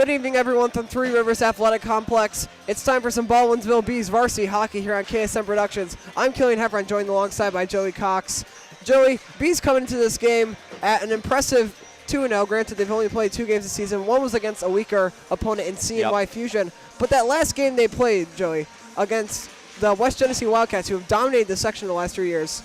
Good evening, everyone, from Three Rivers Athletic Complex. It's time for some Baldwinsville Bees varsity hockey here on KSM Productions. I'm Killian Heffron, joined alongside by Joey Cox. Joey, Bees coming into this game at an impressive 2-0. Granted, they've only played 2 games this season. One was against a weaker opponent in CNY Fusion. But that last game they played, Joey, against the West Genesee Wildcats, who have dominated the section the last 3 years,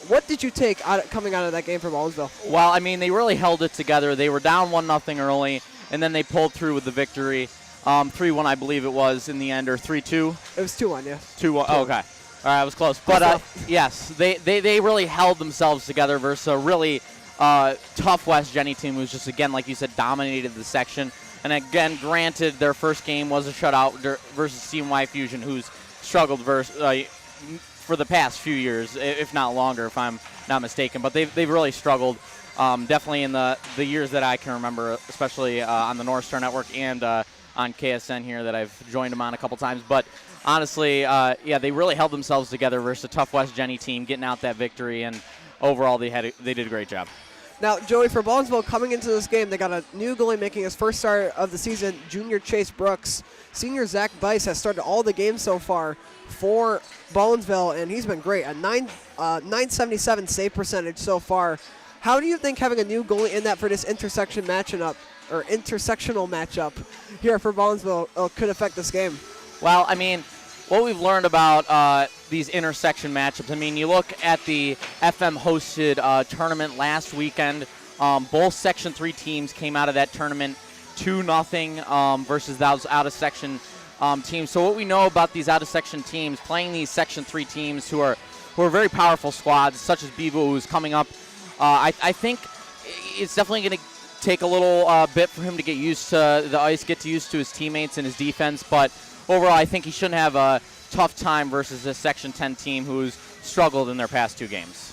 what did you take coming out of that game for Baldwinsville? Well, I mean, they really held it together. They were down 1-0 early, and then they pulled through with the victory. 3-1, I believe it was in the end, or 3-2? It was 2-1, yeah. 2-1, oh, okay. All right, I was close. But, yes, they really held themselves together versus a really tough West Jenny team who's just, again, like you said, dominated the section. And, again, granted, their first game was a shutout versus CNY Fusion, who's struggled for the past few years, if not longer, if I'm not mistaken. But they've really struggled, definitely in the years that I can remember, especially on the North Star Network and on KSN here that I've joined them on a couple times. But honestly, yeah, they really held themselves together versus a tough West Jenny team, getting out that victory, and overall they did a great job. Now, Joey, for Baldwinsville coming into this game, they got a new goalie making his first start of the season, junior Chase Brooks. Senior Zach Bice has started all the games so far for Baldwinsville, and he's been great. A 977 save percentage so far. How do you think having a new goalie in that for this intersectional matchup here for Baldwinsville could affect this game? Well, I mean, what we've learned about these intersection matchups, I mean, you look at the FM-hosted tournament last weekend. Both Section 3 teams came out of that tournament 2-0 versus those out-of-section teams. So what we know about these out-of-section teams, playing these Section 3 teams who are very powerful squads, such as Bevo, who's coming up, I think it's definitely going to take a little bit for him to get used to the ice, get used to his teammates and his defense. But overall, I think he shouldn't have a tough time versus this Section 10 team who's struggled in their past 2 games.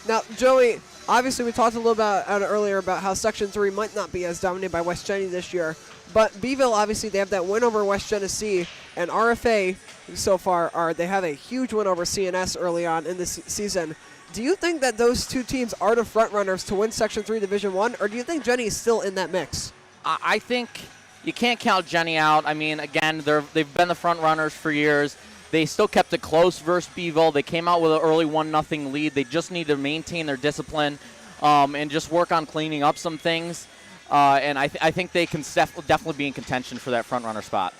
Now, Joey, obviously we talked a little bit earlier about how Section 3 might not be as dominated by West Jenny this year. But Beeville, obviously, they have that win over West Genesee, and RFA so far they have a huge win over CNS early on in this season. Do you think that those 2 teams are the front runners to win Section 3 Division 1, or do you think Jenny is still in that mix? I think you can't count Jenny out. I mean, again, they've been the front runners for years. They still kept it close versus Beeville. They came out with an early 1-0 lead. They just need to maintain their discipline and just work on cleaning up some things. And I think they can definitely be in contention for that front runner spot.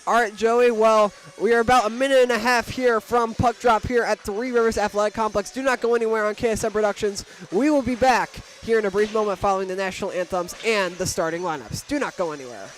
All right, Joey. Well, we are about a minute and a half here from Puck Drop here at Three Rivers Athletic Complex. Do not go anywhere on KSM Productions. We will be back here in a brief moment following the national anthems and the starting lineups. Do not go anywhere.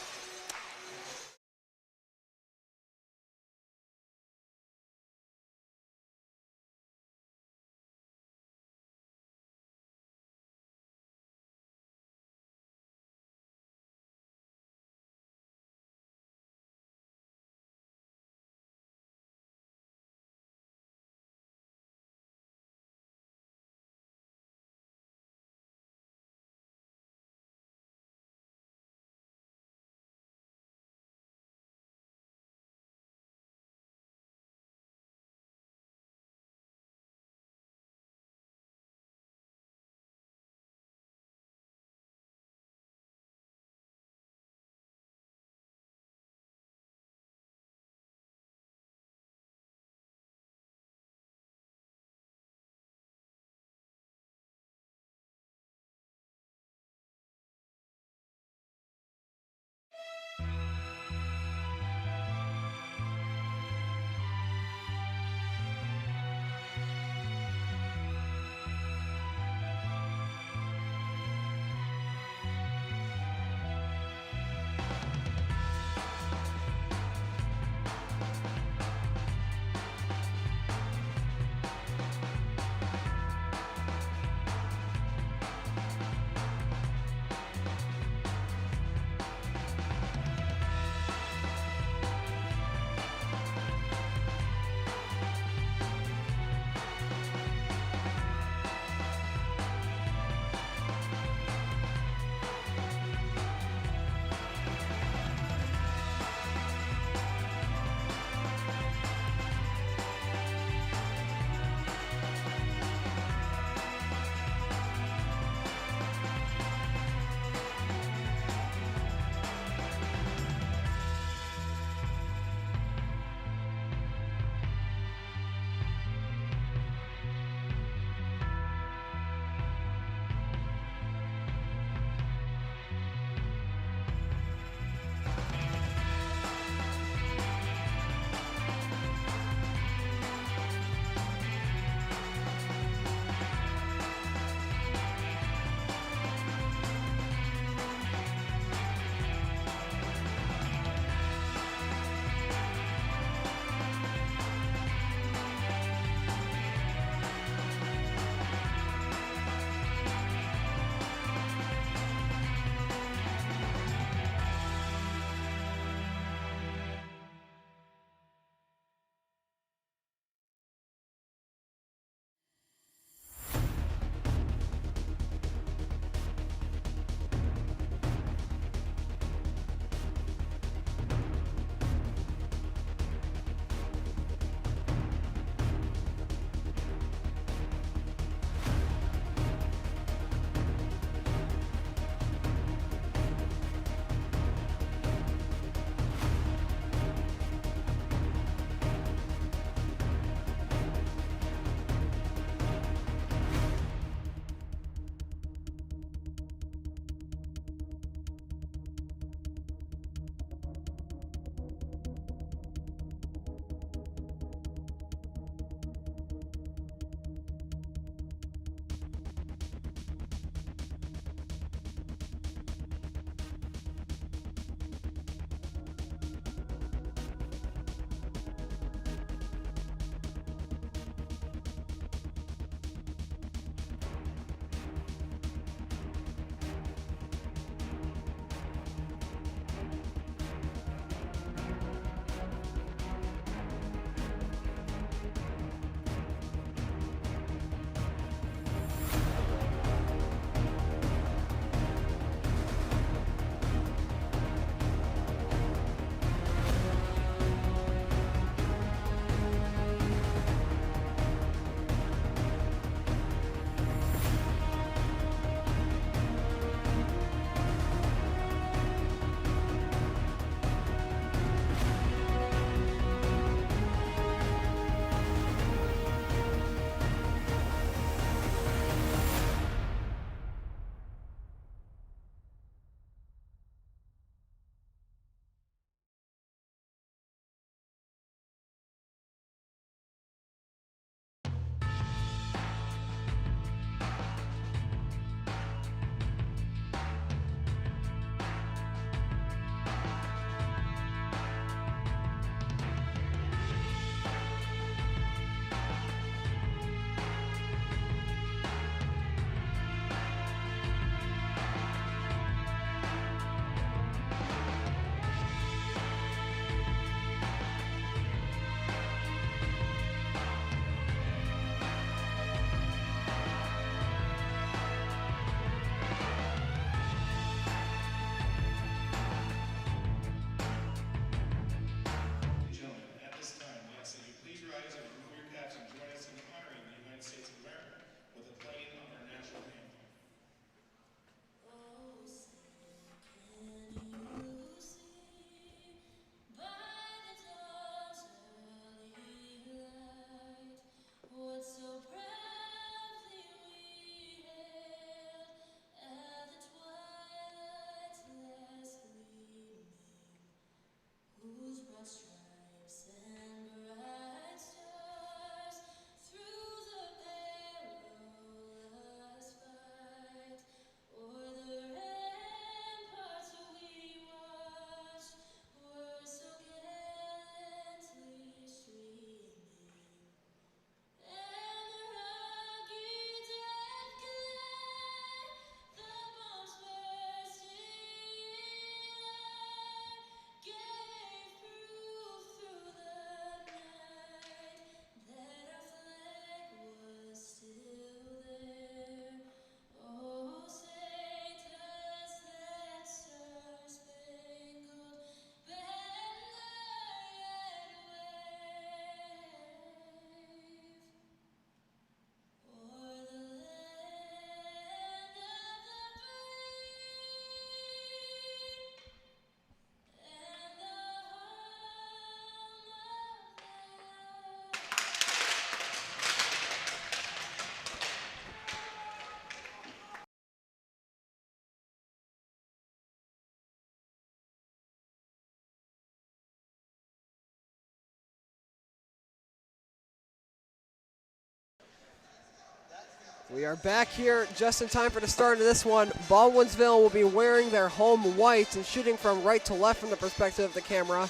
We are back here just in time for the start of this one. Baldwinsville will be wearing their home white and shooting from right to left from the perspective of the camera.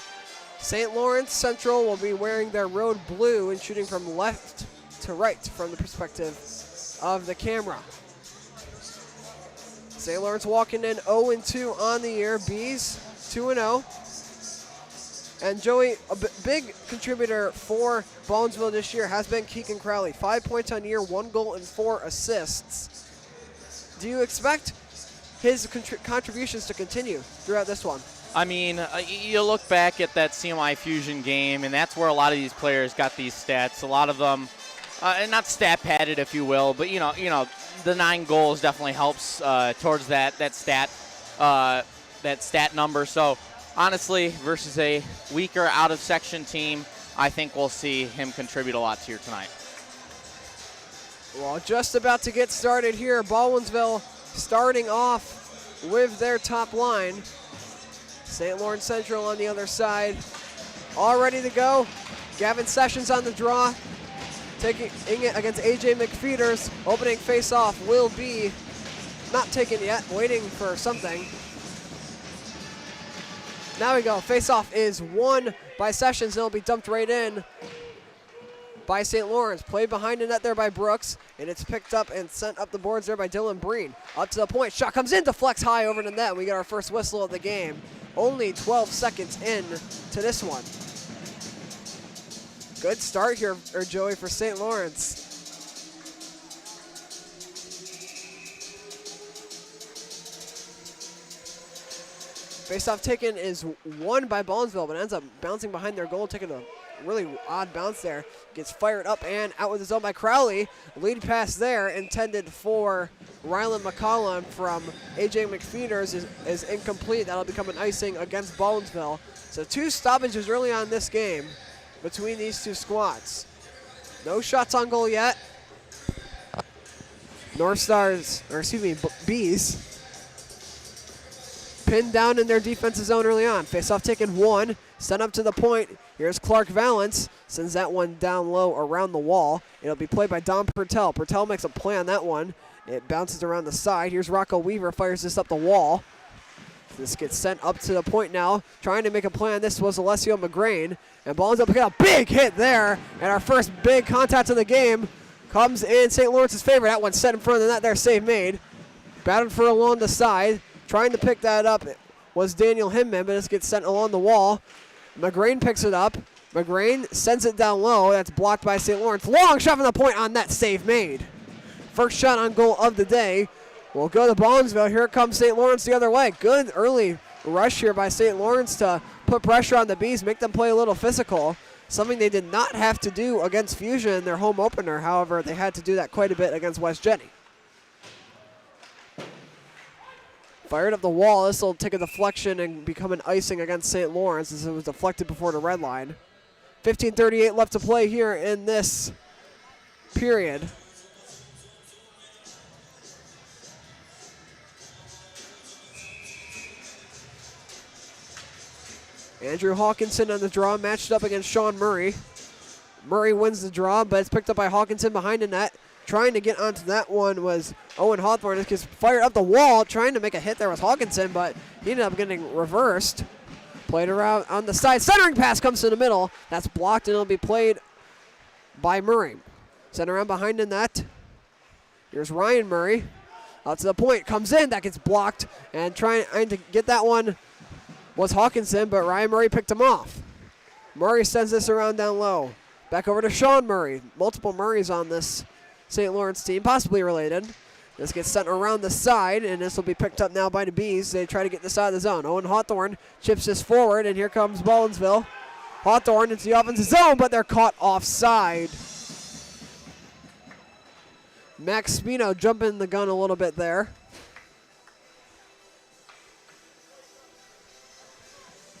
St. Lawrence Central will be wearing their road blue and shooting from left to right from the perspective of the camera. St. Lawrence walking in 0-2 on the year. Bees 2-0. And Joey, a big contributor for Baldwinsville this year has been Keegan Crowley. 5 points on year, 1 goal and 4 assists. Do you expect his contributions to continue throughout this one? I mean, you look back at that CMI Fusion game, and that's where a lot of these players got these stats. A lot of them, and not stat padded, if you will, but you know, the 9 goals definitely helps towards that stat number. So honestly, versus a weaker out of section team, I think we'll see him contribute a lot here tonight. Well, just about to get started here. Baldwinsville starting off with their top line. St. Lawrence Central on the other side, all ready to go. Gavin Sessions on the draw, taking it against AJ McFeeters. Opening face-off will be not taken yet, waiting for something. Now we go. Face-off is won by Sessions, and it'll be dumped right in by St. Lawrence. Played behind the net there by Brooks, and it's picked up and sent up the boards there by Dylan Breen. Up to the point. Shot comes in, deflects high over the net. We get our first whistle of the game. Only 12 seconds in to this one. Good start here, Joey, for St. Lawrence. Face-off taken is won by Baldwinsville, but ends up bouncing behind their goal, taking a really odd bounce there. Gets fired up and out with his own by Crowley. Lead pass there intended for Rylan McCollum from AJ McFeeters is incomplete. That'll become an icing against Baldwinsville. So 2 stoppages early on this game between these 2 squads. No shots on goal yet. Bees pinned down in their defensive zone early on. Face-off taken 1, sent up to the point. Here's Clark Valance, sends that one down low around the wall. It'll be played by Don Pertel. Pertel makes a play on that one. It bounces around the side. Here's Rocco Weaver, fires this up the wall. This gets sent up to the point now. Trying to make a play on this was Alessio McGrain. And ball ends up picking a big hit there. And our first big contact of the game comes in St. Lawrence's favor. That one set in front of the net there, save made. Batted for along the side. Trying to pick that up was Daniel Hinman, but this gets sent along the wall. McGrain picks it up. McGrain sends it down low. That's blocked by St. Lawrence. Long shot from the point on net, save made. First shot on goal of the day will go to Baldwinsville. Here comes St. Lawrence the other way. Good early rush here by St. Lawrence to put pressure on the Bees, make them play a little physical. Something they did not have to do against Fusion in their home opener. However, they had to do that quite a bit against West Jenny. Fired up the wall. This will take a deflection and become an icing against St. Lawrence as it was deflected before the red line. 15:38 left to play here in this period. Andrew Hawkinson on the draw, matched up against Sean Murray. Murray wins the draw, but it's picked up by Hawkinson behind the net. Trying to get onto that one was Owen Hawthorne. It gets fired up the wall, trying to make a hit there was Hawkinson, but he ended up getting reversed. Played around on the side. Centering pass comes to the middle. That's blocked, and it'll be played by Murray. Sent around behind the net. Here's Ryan Murray. Out to the point. Comes in. That gets blocked. And trying to get that one was Hawkinson, but Ryan Murray picked him off. Murray sends this around down low. Back over to Sean Murray. Multiple Murrays on this St. Lawrence team, possibly related. This gets sent around the side, and this will be picked up now by the Bees. They try to get this out of the zone. Owen Hawthorne chips this forward, and here comes Baldwinsville. Hawthorne into the offensive zone, but they're caught offside. Max Spino jumping the gun a little bit there.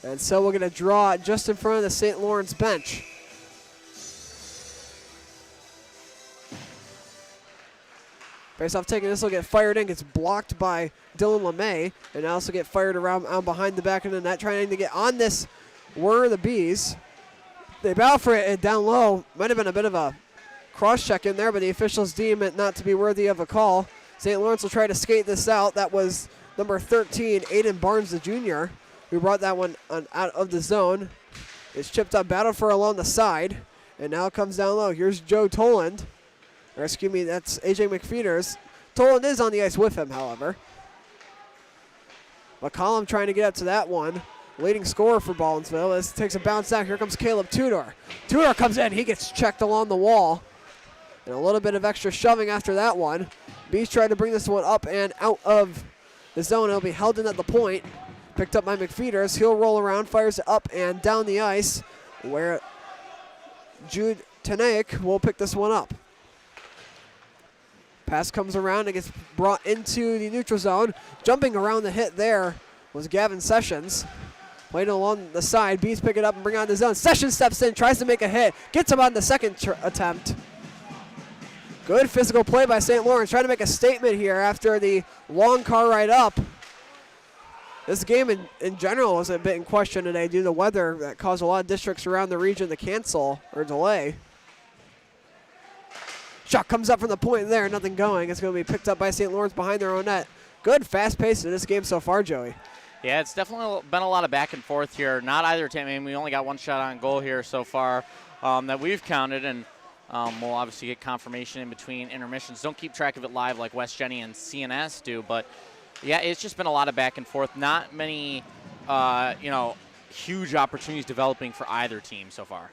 And so we're going to draw just in front of the St. Lawrence bench. Face-off taken, this will get fired in, gets blocked by Dylan LeMay, and now this will get fired around behind the back of the net, trying to get on this were the Bees. They battle for it and down low. Might have been a bit of a cross-check in there, but the officials deem it not to be worthy of a call. St. Lawrence will try to skate this out. That was number 13, Aiden Barnes, the junior, who brought that one out of the zone. It's chipped up, battled for along the side, and now it comes down low. Here's Joe Toland. Or excuse me, that's AJ McFeeters. Toland is on the ice with him, however. McCollum trying to get up to that one. Leading scorer for Baldwinsville. This takes a bounce out. Here comes Caleb Tudor. Tudor comes in. He gets checked along the wall. And a little bit of extra shoving after that one. Bees trying to bring this one up and out of the zone. It'll be held in at the point. Picked up by McFeeters. He'll roll around, fires it up and down the ice, where Jude Tanaik will pick this one up. Pass comes around and gets brought into the neutral zone. Jumping around the hit there was Gavin Sessions. Played along the side. Bees pick it up and bring it on the zone. Sessions steps in, tries to make a hit. Gets him on the second attempt. Good physical play by St. Lawrence. Trying to make a statement here after the long car ride up. This game in general was a bit in question today due to the weather that caused a lot of districts around the region to cancel or delay. Shot comes up from the point there, nothing going. It's going to be picked up by St. Lawrence behind their own net. Good fast pace in this game so far, Joey. Yeah, it's definitely been a lot of back and forth here. Not either team. I mean, we only got one shot on goal here so far that we've counted, and we'll obviously get confirmation in between intermissions. Don't keep track of it live like West Jenny and CNS do, but yeah, it's just been a lot of back and forth. Not many, huge opportunities developing for either team so far.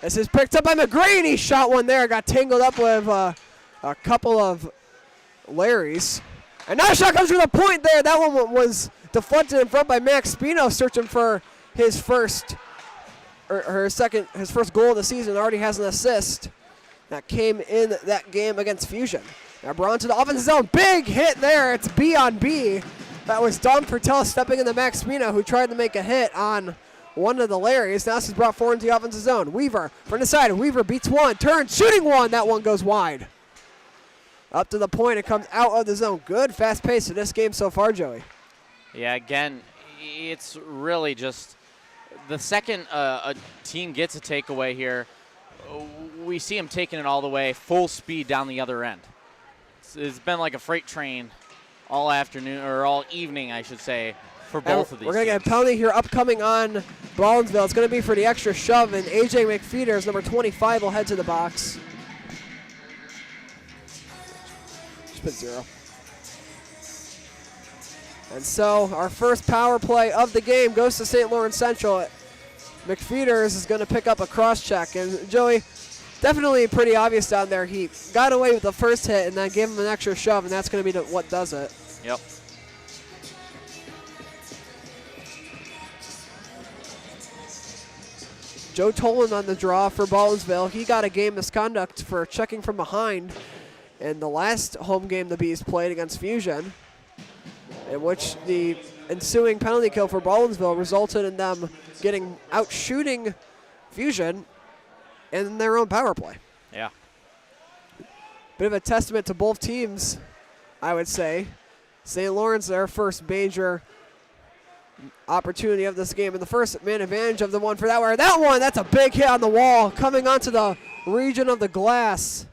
This is picked up by McGrady, and he shot one there. Got tangled up with a couple of Larries. And now a shot comes from the point there. That one was deflected in front by Max Spino, searching for his first goal of the season. Already has an assist that came in that game against Fusion. Now brought to the offensive zone. Big hit there. It's B on B. That was Don Pertel stepping into Max Spino, who tried to make a hit on one of the Larrys. Now this is brought forward into the offensive zone. Weaver from the side. Weaver beats one. Turns, shooting one. That one goes wide. Up to the point. It comes out of the zone. Good fast pace in this game so far, Joey. Yeah, again, it's really just the second a team gets a takeaway here, we see them taking it all the way, full speed down the other end. It's been like a freight train all afternoon, or all evening, I should say, for both of these. We're going to get a penalty here upcoming on Baldwinsville. It's going to be for the extra shove, and AJ McFeeters, number 25, will head to the box. Just put 0. And so our first power play of the game goes to St. Lawrence Central. McFeeters is going to pick up a cross check. And Joey, definitely pretty obvious down there. He got away with the first hit and then gave him an extra shove, and that's going to be what does it. Yep. Joe Toland on the draw for Baldwinsville. He got a game misconduct for checking from behind in the last home game the Bees played against Fusion, in which the ensuing penalty kill for Baldwinsville resulted in them getting out shooting Fusion in their own power play. Yeah. Bit of a testament to both teams, I would say. St. Lawrence, their first major opportunity of this game, and the first man advantage of the one for that one. That one, that's a big hit on the wall, coming onto the region of the glass.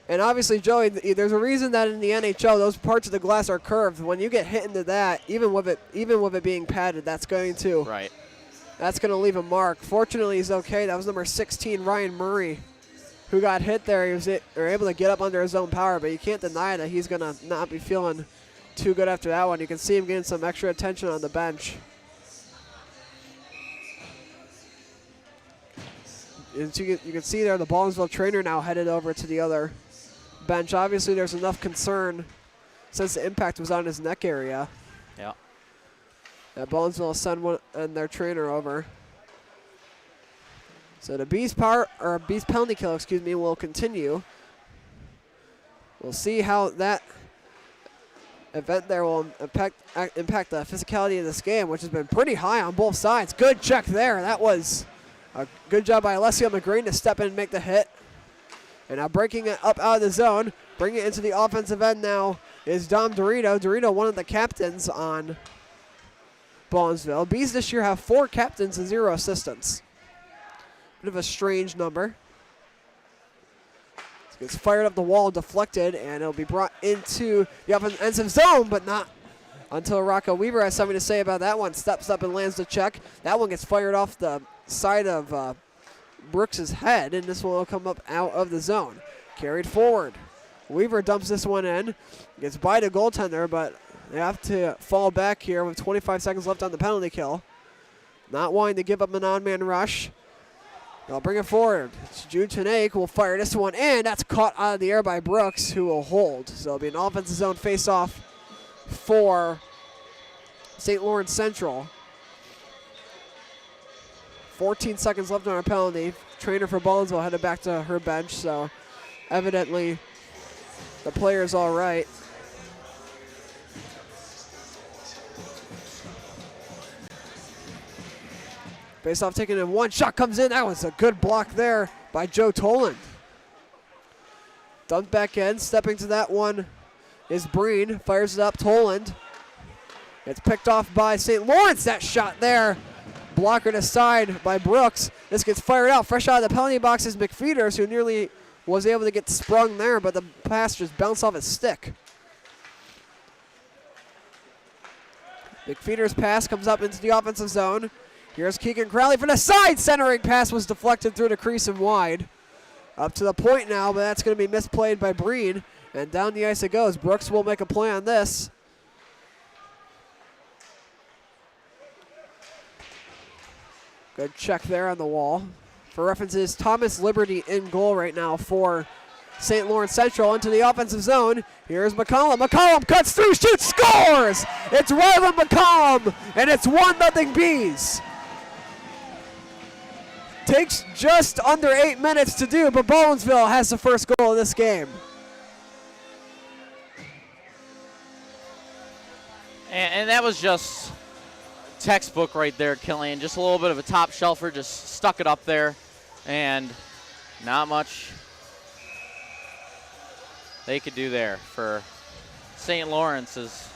And obviously, Joey, there's a reason that in the NHL, those parts of the glass are curved. When you get hit into that, even with it being padded, that's going to leave a mark. Fortunately, he's okay. That was number 16, Ryan Murray, who got hit there. He was able to get up under his own power, but you can't deny that he's going to not be feeling too good after that one. You can see him getting some extra attention on the bench. And you can see there the Baldwinsville trainer now headed over to the other bench. Obviously, there's enough concern since the impact was on his neck area. Yeah. That Baldwinsville will send one and their trainer over. So the Bees penalty kill, will continue. We'll see how that event there will impact the physicality of this game, which has been pretty high on both sides. Good check there. That was a good job by Alessio McGreen to step in and make the hit. And now breaking it up out of the zone, bringing it into the offensive end now is Dom Dorito. Dorito, one of the captains on Baldwinsville. Bees this year have 4 captains and 0 assistants. Bit of a strange number. Gets fired up the wall, deflected, and it'll be brought into the offensive zone, but not until Rocco Weaver has something to say about that one. Steps up and lands the check. That one gets fired off the side of Brooks's head, and this will come up out of the zone. Carried forward. Weaver dumps this one in. Gets by the goaltender, but they have to fall back here with 25 seconds left on the penalty kill. Not wanting to give up a non-man rush. They'll bring it forward. It's Jude Tanake who will fire this one in. That's caught out of the air by Brooks, who will hold. So it'll be an offensive zone face-off for St. Lawrence Central. 14 seconds left on our penalty. Trainer for Baldwinville headed back to her bench, so evidently the player's all right. Face-off taken in, one shot comes in. That was a good block there by Joe Toland. Dumped back in, stepping to that one is Breen. Fires it up, Toland. It's picked off by St. Lawrence, that shot there. Blockered aside by Brooks. This gets fired out. Fresh out of the penalty box is McFeeters, who nearly was able to get sprung there, but the pass just bounced off his stick. McFeeters' pass comes up into the offensive zone. Here's Keegan Crowley for the side. Centering pass was deflected through the crease and wide. Up to the point now, but that's going to be misplayed by Breen. And down the ice it goes. Brooks will make a play on this. Good check there on the wall. For references, Thomas Liberty in goal right now for St. Lawrence Central into the offensive zone. Here's McCollum. McCollum cuts through, shoots, scores! It's Rylan McCollum, and it's 1-0 Bees. Takes just under 8 minutes to do, but Baldwinsville has the first goal of this game. And that was just textbook right there, Killian. Just a little bit of a top shelfer, just stuck it up there, and not much they could do there for St. Lawrence's.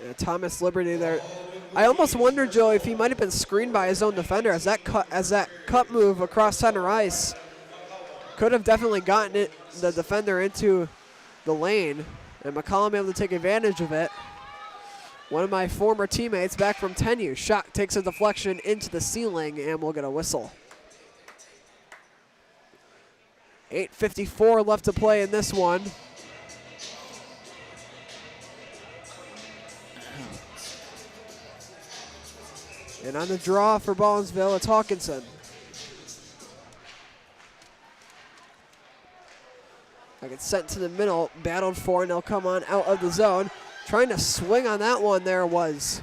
Yeah, Thomas Liberty there. I almost wonder, Joe, if he might have been screened by his own defender as that cut move across center ice could have definitely gotten the defender into the lane, and McCollum able to take advantage of it. One of my former teammates back from 10U. Shot takes a deflection into the ceiling, and we'll get a whistle. 8:54 left to play in this one. And on the draw for Baldwinsville, it's Hawkinson. I get sent to the middle, battled for, and they'll come on out of the zone. Trying to swing on that one there was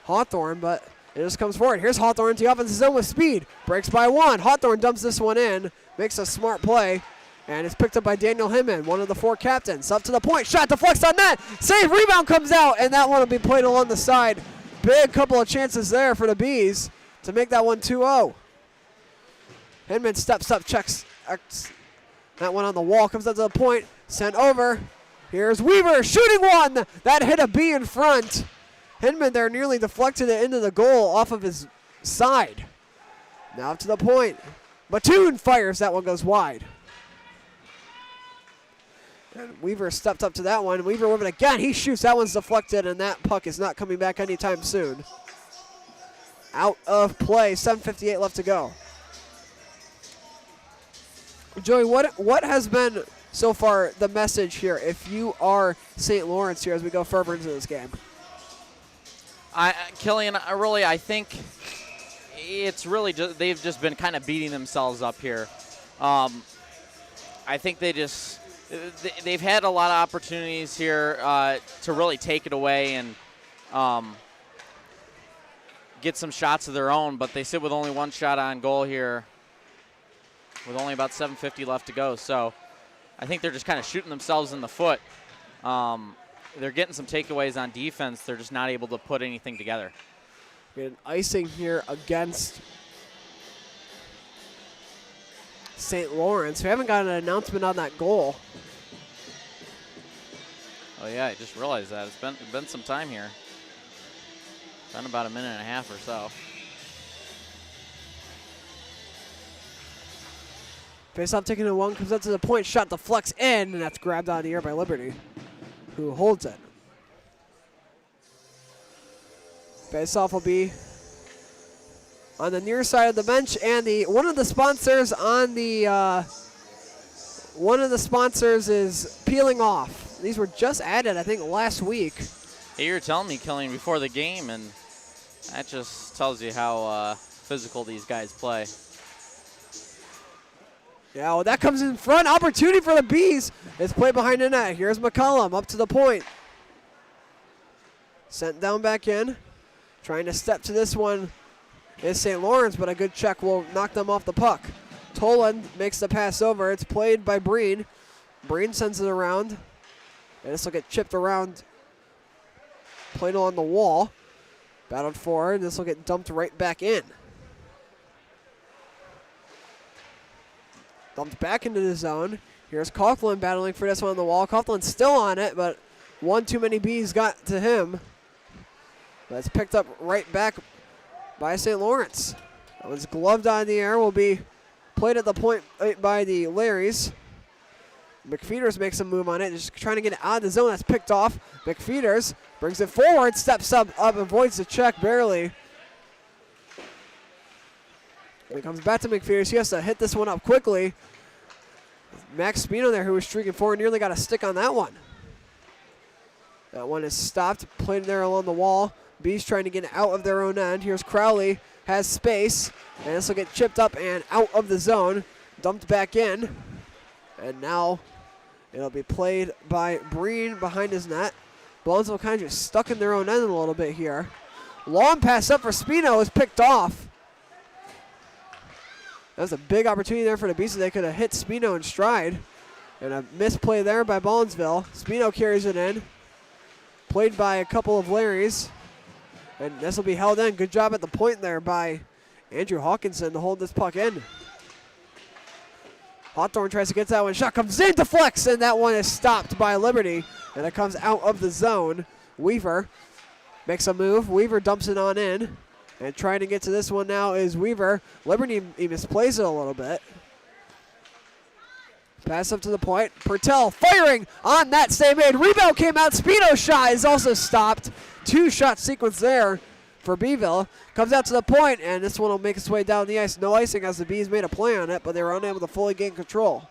Hawthorne, but it just comes forward. Here's Hawthorne to the offensive zone with speed. Breaks by one. Hawthorne dumps this one in, makes a smart play, and it's picked up by Daniel Hinman, one of the 4 captains. Up to the point, shot deflects on net. Save, rebound comes out, and that one will be played along the side. Big couple of chances there for the Bees to make that one 2-0. Hinman steps up, checks that one on the wall, comes up to the point, sent over. Here's Weaver shooting one. That hit a B in front. Hinman there nearly deflected it into the goal off of his side. Now up to the point. Batoon fires. That one goes wide. And Weaver stepped up to that one. Weaver with it again. He shoots. That one's deflected, and that puck is not coming back anytime soon. Out of play. 7:58 left to go. Joey, what has been so far the message here if you are St. Lawrence here as we go further into this game? Killian, I think it's really just, they've just been kind of beating themselves up here. I think they've had a lot of opportunities here to really take it away and get some shots of their own, but they sit with only one shot on goal here with only about 7:50 left to go. So I think they're just kind of shooting themselves in the foot. They're getting some takeaways on defense. They're just not able to put anything together. We had an icing here against St. Lawrence. We haven't got an announcement on that goal. Oh yeah, I just realized that. It's been some time here. Been about a minute and a half or so. Face-off taking a one, comes up to the point, shot deflects in, and that's grabbed out of the air by Liberty, who holds it. Face-off will be on the near side of the bench, and one of the sponsors is peeling off. These were just added, I think, last week. Hey, you were telling me, Killian, before the game, and that just tells you how physical these guys play. Yeah, well, that comes in front. Opportunity for the Bees. It's played behind the net. Here's McCollum up to the point. Sent down back in. Trying to step to this one is St. Lawrence, but a good check will knock them off the puck. Toland makes the pass over. It's played by Breen. Breen sends it around. And this will get chipped around. Played along the wall. Battled forward. This will get dumped right back in. Dumped back into the zone. Here's Coughlin battling for this one on the wall. Coughlin's still on it, but one too many Bees got to him. That's picked up right back by St. Lawrence. That was gloved on the air. Will be played at the point by the Larries. McFeeters makes a move on it, just trying to get it out of the zone. That's picked off. McFeeters brings it forward, steps up, avoids the check barely. And it comes back to McFeeters. He has to hit this one up quickly. Max Spino there, who was streaking forward, nearly got a stick on that one. That one is stopped, played there along the wall. Bees trying to get out of their own end. Here's Crowley, has space, and this will get chipped up and out of the zone, dumped back in. And now it'll be played by Breen behind his net. Baldwinville kind of just stuck in their own end a little bit here. Long pass up for Spino is picked off. That was a big opportunity there for the Bees. They could have hit Spino in stride. And a misplay there by Baldwinville. Spino carries it in. Played by a couple of Larrys. And this will be held in. Good job at the point there by Andrew Hawkinson to hold this puck in. Hawthorne tries to get that one. Shot comes in, deflects, and that one is stopped by Liberty. And it comes out of the zone. Weaver makes a move. Weaver dumps it on in. And trying to get to this one now is Weaver. Liberty, he misplays it a little bit. Pass up to the point. Pertell firing on that same aid. Rebound came out. Spino's shot is also stopped. Two-shot sequence there for Beeville. Comes out to the point, and this one will make its way down the ice. No icing as the Bees made a play on it, but they were unable to fully gain control.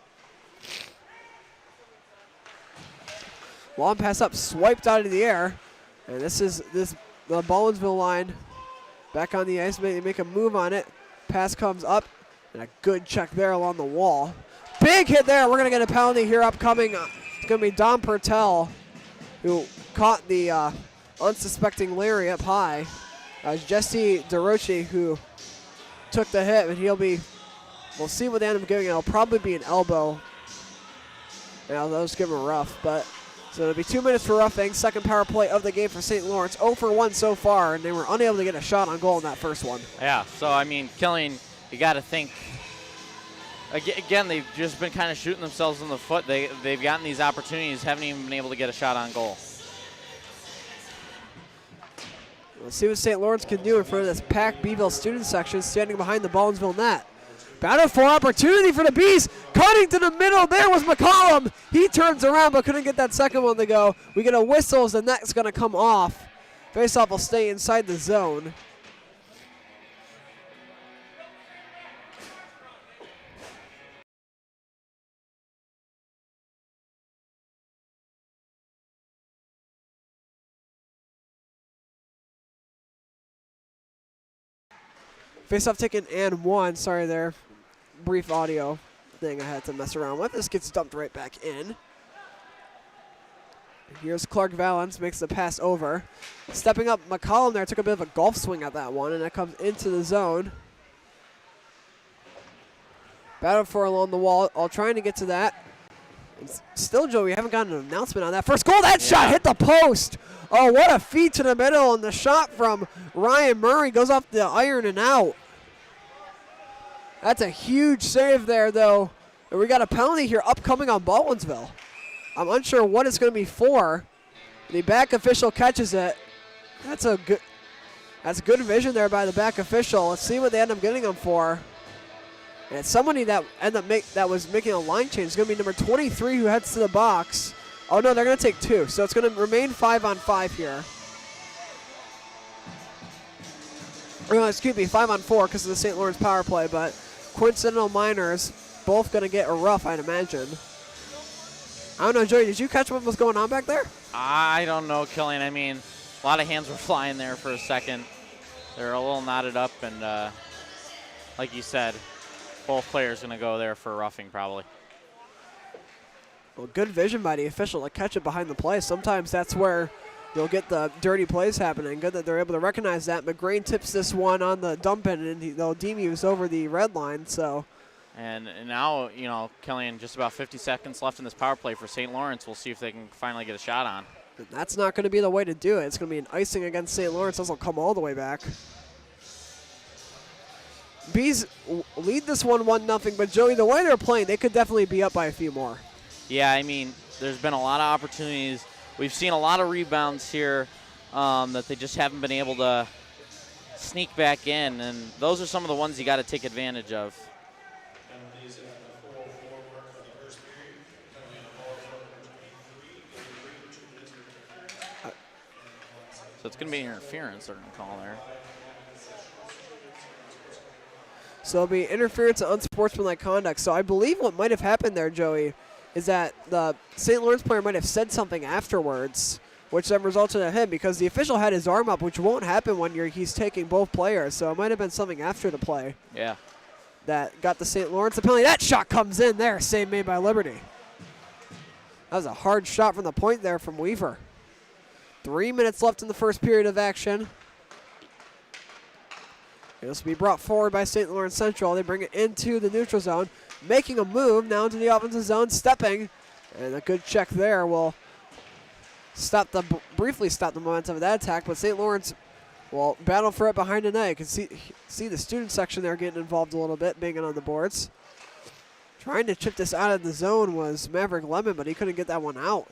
Long pass up, swiped out of the air. And this is the Baldwinsville line back on the ice. They make a move on it. Pass comes up, and a good check there along the wall. Big hit there. We're going to get a penalty here upcoming. It's going to be Dom Pertell, who caught the unsuspecting Larry up high. Jesse DeRoche, who took the hit, and we'll see what they end up giving. It'll probably be an elbow. Yeah, they'll just give him a rough. But so it'll be 2 minutes for roughing. Second power play of the game for St. Lawrence. 0 for 1 so far, and they were unable to get a shot on goal in that first one. Yeah, so I mean, Killian, you got to think. Again, they've just been kind of shooting themselves in the foot. They've gotten these opportunities, haven't even been able to get a shot on goal. Let's see what St. Lawrence can do in front of this packed Beeville student section standing behind the Baldwinsville net. Battle for opportunity for the Bees. Cutting to the middle. There was McCollum. He turns around but couldn't get that second one to go. We get a whistle as the net's going to come off. Faceoff will stay inside the zone. Face-off taken and one. Sorry there. Brief audio thing I had to mess around with. This gets dumped right back in. Here's Clark Valens, makes the pass over. Stepping up, McCollum there took a bit of a golf swing at that one, and that comes into the zone. Battle for along the wall, all trying to get to that. Still, Joe, we haven't gotten an announcement on that. First goal, that shot hit the post. Oh, what a feed to the middle, and the shot from Ryan Murray goes off the iron and out. That's a huge save there, though. And we got a penalty here upcoming on Baldwinsville. I'm unsure what it's going to be for. The back official catches it. That's good vision there by the back official. Let's see what they end up getting him for. And somebody that that was making a line change is going to be number 23 who heads to the box. Oh, no, they're going to take 2. So it's going to remain 5-on-5 here. Or, excuse me, 5-on-4 because of the St. Lawrence power play. But Coincidental Miners both going to get a rough, I'd imagine. I don't know, Joey, did you catch what was going on back there? I don't know, Killian. I mean, a lot of hands were flying there for a second. They're a little knotted up, and like you said, both players going to go there for roughing probably. Well, good vision by the official to catch it behind the play. Sometimes that's where you'll get the dirty plays happening. Good that they're able to recognize that. McGrain tips this one on the dump in, and they'll deem he was over the red line. So. And now, you know, Killian, just about 50 seconds left in this power play for St. Lawrence. We'll see if they can finally get a shot on. And that's not going to be the way to do it. It's going to be an icing against St. Lawrence. Those will come all the way back. Bees lead this one 1-0, but Joey, the way they're playing, they could definitely be up by a few more. Yeah, I mean, there's been a lot of opportunities. We've seen a lot of rebounds here that they just haven't been able to sneak back in, and those are some of the ones you got to take advantage of. So it's going to be interference they're going to call there. So it'll be interference and unsportsmanlike conduct. So I believe what might have happened there, Joey, is that the St. Lawrence player might have said something afterwards, which then resulted in him because the official had his arm up, which won't happen when he's taking both players. So it might have been something after the play. Yeah. That got the St. Lawrence the penalty. That shot comes in there, save made by Liberty. That was a hard shot from the point there from Weaver. 3 minutes left in the first period of action. This will be brought forward by St. Lawrence Central. They bring it into the neutral zone, making a move now into the offensive zone, stepping, and a good check there will briefly stop the momentum of that attack. But St. Lawrence will battle for it behind the net. You can see the student section there getting involved a little bit, banging on the boards. Trying to chip this out of the zone was Maverick Lemon, but he couldn't get that one out.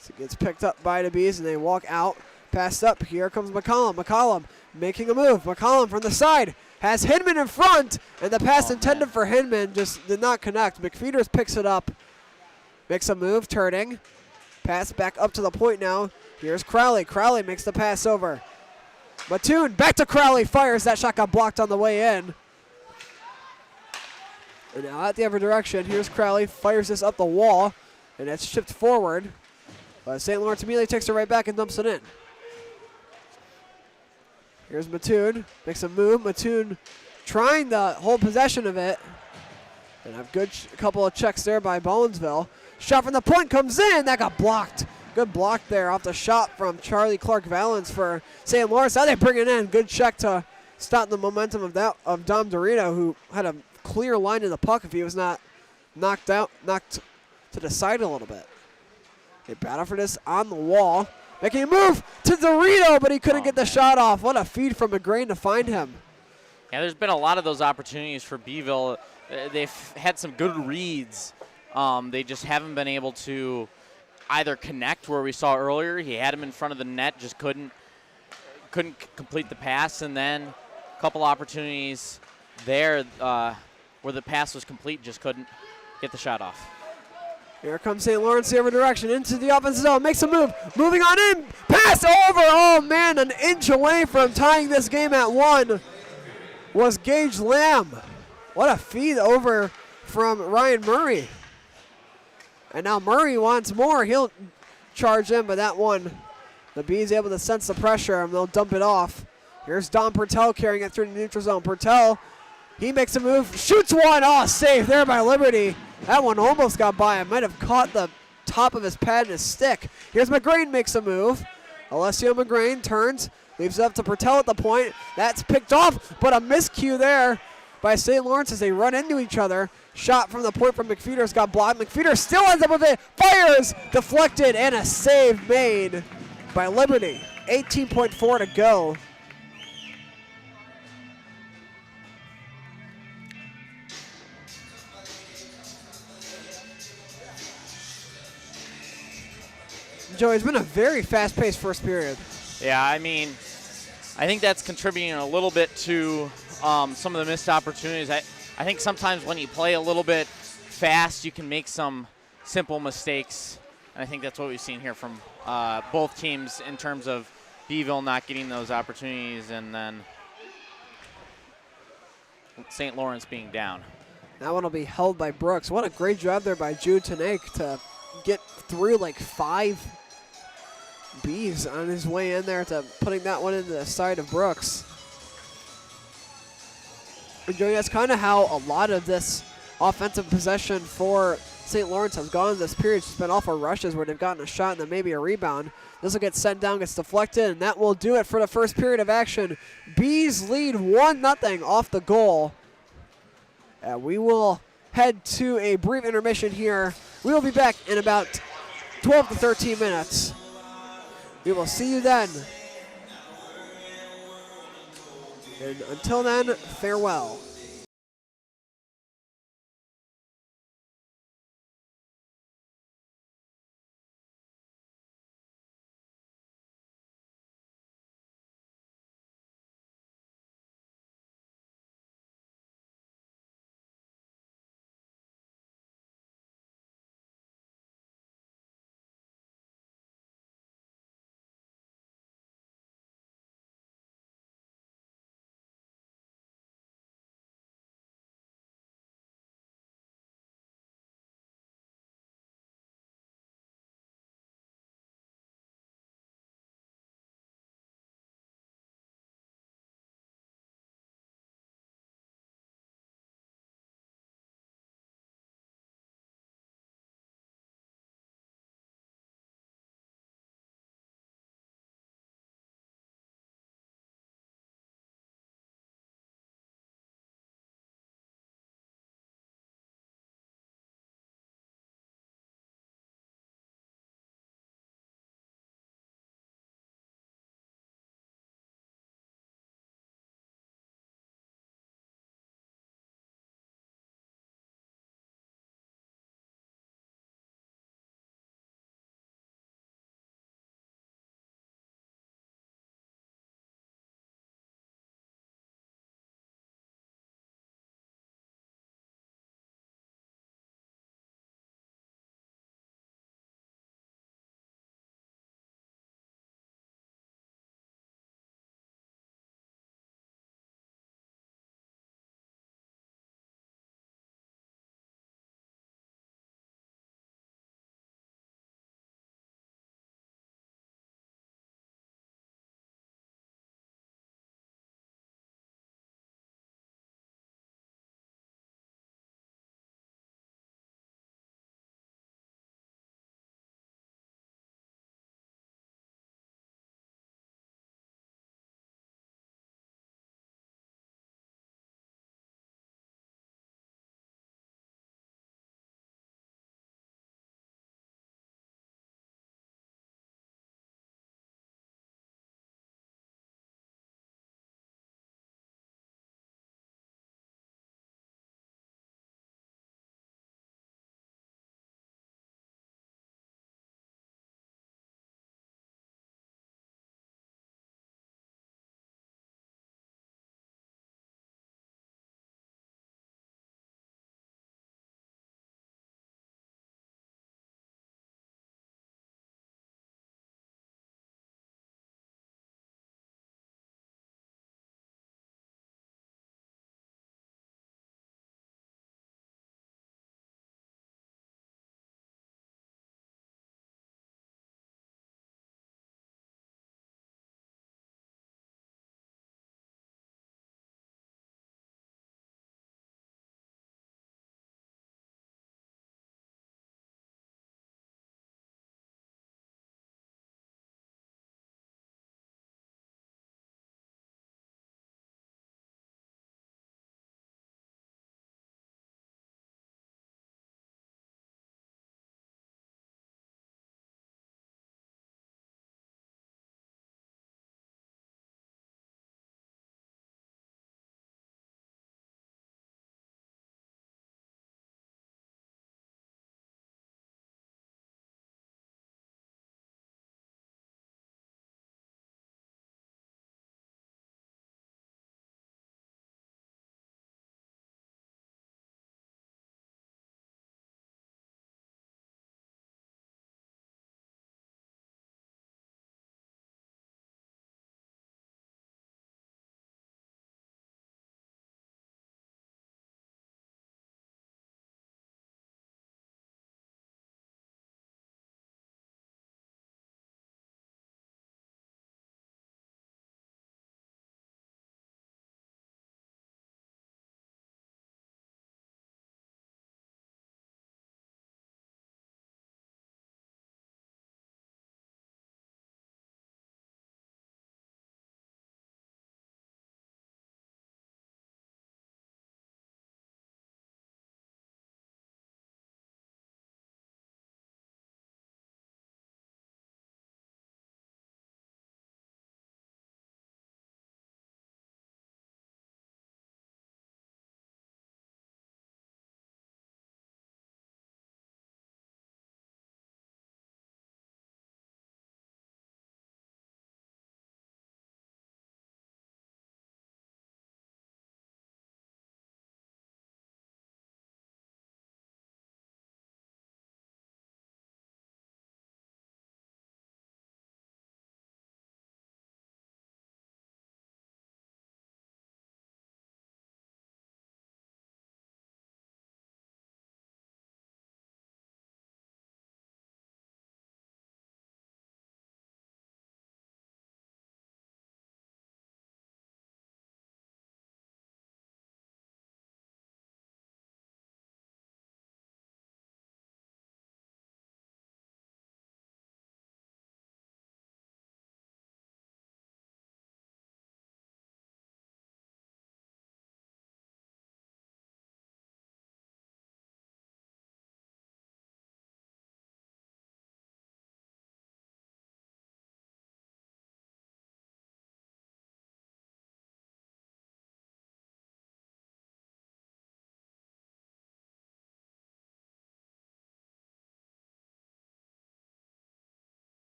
So it gets picked up by the Bees, and they walk out. Passed up. Here comes McCollum. McCollum making a move. McCollum from the side has Hinman in front, and the pass intended for Hinman just did not connect. McFeeters picks it up, makes a move, turning. Pass back up to the point now. Here's Crowley. Crowley makes the pass over. Mattoon back to Crowley. Fires. That shot got blocked on the way in. And now at the other direction, here's Crowley. Fires this up the wall, and it's shipped forward. But St. Lawrence immediately takes it right back and dumps it in. Here's Mattoon, makes a move. Mattoon trying to hold possession of it. And a good couple of checks there by Baldwsinville. Shot from the point comes in. That got blocked. Good block there off the shot from Charlie Clark Valens for St. Lawrence. Now they bring it in. Good check to stop the momentum of Dom Dorito, who had a clear line to the puck if he was not knocked to the side a little bit. They battle for this on the wall. Making a move to Dorito, but he couldn't get the shot off. What a feed from McGrain to find him. Yeah, there's been a lot of those opportunities for Beeville. They've had some good reads. They just haven't been able to either connect where we saw earlier. He had him in front of the net, just couldn't complete the pass. And then a couple opportunities there where the pass was complete, just couldn't get the shot off. Here comes St. Lawrence the other direction into the offensive zone. Makes a move. Moving on in. Pass over. Oh, man, an inch away from tying this game at 1 was Gage Lamb. What a feed over from Ryan Murray. And now Murray wants more. He'll charge in, but that one, the Bees able to sense the pressure, and they'll dump it off. Here's Don Pertel carrying it through the neutral zone. Pertel, he makes a move. Shoots one. Oh, safe there by Liberty. That one almost got by him. Might have caught the top of his pad and his stick. Here's McGrain makes a move. Alessio McGrain turns, leaves it up to Pertel at the point. That's picked off, but a miscue there by St. Lawrence as they run into each other. Shot from the point from McFeeters got blocked. McFeeters still ends up with it. Fires, deflected, and a save made by Liberty. 18.4 to go. Joey, it's been a very fast-paced first period. Yeah, I mean, I think that's contributing a little bit to some of the missed opportunities. I think sometimes when you play a little bit fast, you can make some simple mistakes. And I think that's what we've seen here from both teams in terms of Beeville not getting those opportunities and then St. Lawrence being down. That one will be held by Brooks. What a great job there by Jude Tanake to get through like 5 Bs on his way in there to putting that one into the side of Brooks. And Joey, that's kind of how a lot of this offensive possession for St. Lawrence has gone this period. It's been off of rushes where they've gotten a shot and then maybe a rebound. This will get sent down, gets deflected, and that will do it for the first period of action. Bees lead 1-0 off the goal. And we will head to a brief intermission here. We will be back in about 12 to 13 minutes. We will see you then. And until then, farewell.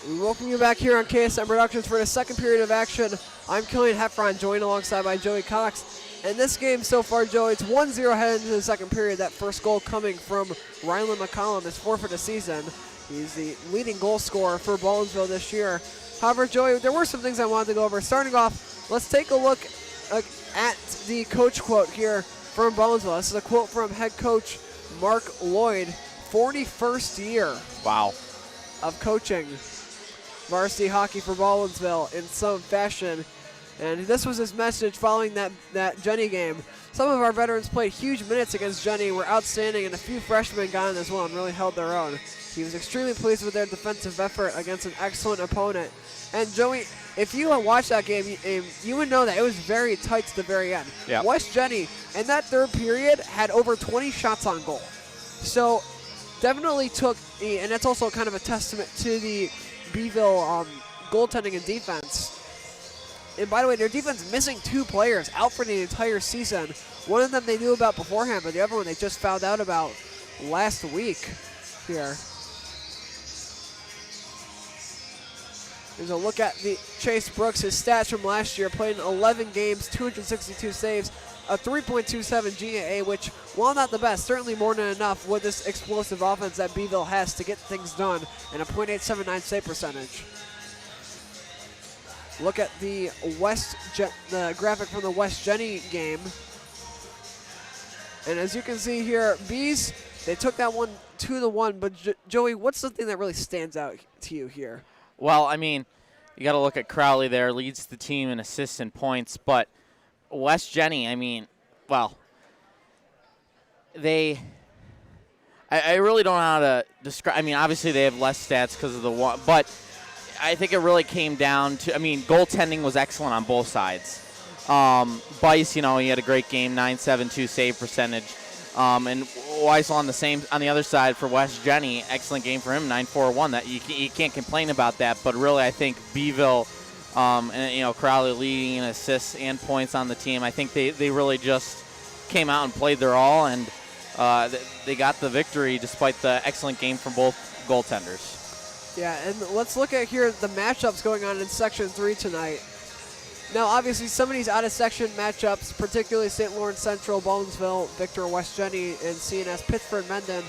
We welcome you back here on KSM Productions for the second period of action. I'm Killian Heffron, joined alongside by Joey Cox. In this game so far, Joey, it's 1-0 heading into the second period. That first goal coming from Rylan McCollum, his fourth for the season. He's the leading goal scorer for Baldwinville this year. However, Joey, there were some things I wanted to go over. Starting off, let's take a look at the coach quote here from Baldwinville. This is a quote from head coach Mark Lloyd, 41st year. Wow. Of coaching varsity hockey for Baldwinsville in some fashion. And this was his message following that Jenny game. Some of our veterans played huge minutes against Jenny, were outstanding, and a few freshmen got in as well and really held their own. He was extremely pleased with their defensive effort against an excellent opponent. And Joey, if you watched that game, you would know that it was very tight to the very end. Yep. West Jenny, in that third period, had over 20 shots on goal. So definitely took, and that's also kind of a testament to the Beeville goaltending and defense. And by the way, their defense missing 2 players out for the entire season. One of them they knew about beforehand, but the other one they just found out about last week here. There's a look at the Chase Brooks, his stats from last year. Played in 11 games, 262 saves, a 3.27 GAA, which, while not the best, certainly more than enough with this explosive offense that Beeville has to get things done, and a .879 save percentage. Look at the the graphic from the West Jenny game. And as you can see here, Bees, they took that one 2-1, but Joey, what's the thing that really stands out to you here? Well, I mean, you got to look at Crowley there, leads the team in assists and points, but West Jenny, I mean, well, I really don't know how to describe. I mean, obviously they have less stats because of the one, but I think it really came down to, I mean, goaltending was excellent on both sides. Bice, he had a great game, .972 save percentage. And Weisel on the other side for West Jenny, excellent game for him, .941. That you can't complain about that. But really, I think Beeville, and Crowley leading in assists and points on the team. I think they really just came out and played their all, and they got the victory despite the excellent game from both goaltenders. Yeah, and let's look at here the matchups going on in Section 3 tonight. Now, obviously, some of these out-of-section matchups, particularly St. Lawrence Central, Baldwinsville, Victor, West Jenny, and CNS Pittsford, Mendon.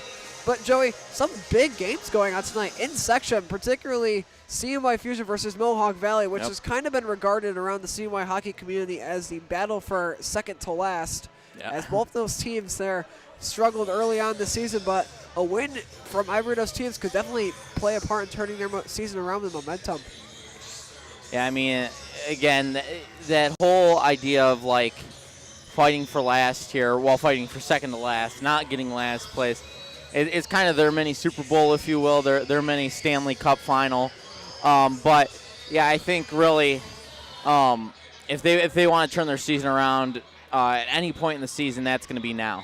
But, Joey, some big games going on tonight in section, particularly CNY Fusion versus Mohawk Valley, which has kind of been regarded around the CNY hockey community as the battle for second to last, as both those teams there struggled early on this season, but a win from either of those teams could definitely play a part in turning their season around with momentum. Yeah, I mean, again, that whole idea of, like, fighting for last here, while fighting for second to last, not getting last place, it's kind of their mini Super Bowl, if you will, their mini Stanley Cup final. But, yeah, I think really if they want to turn their season around at any point in the season, that's going to be now.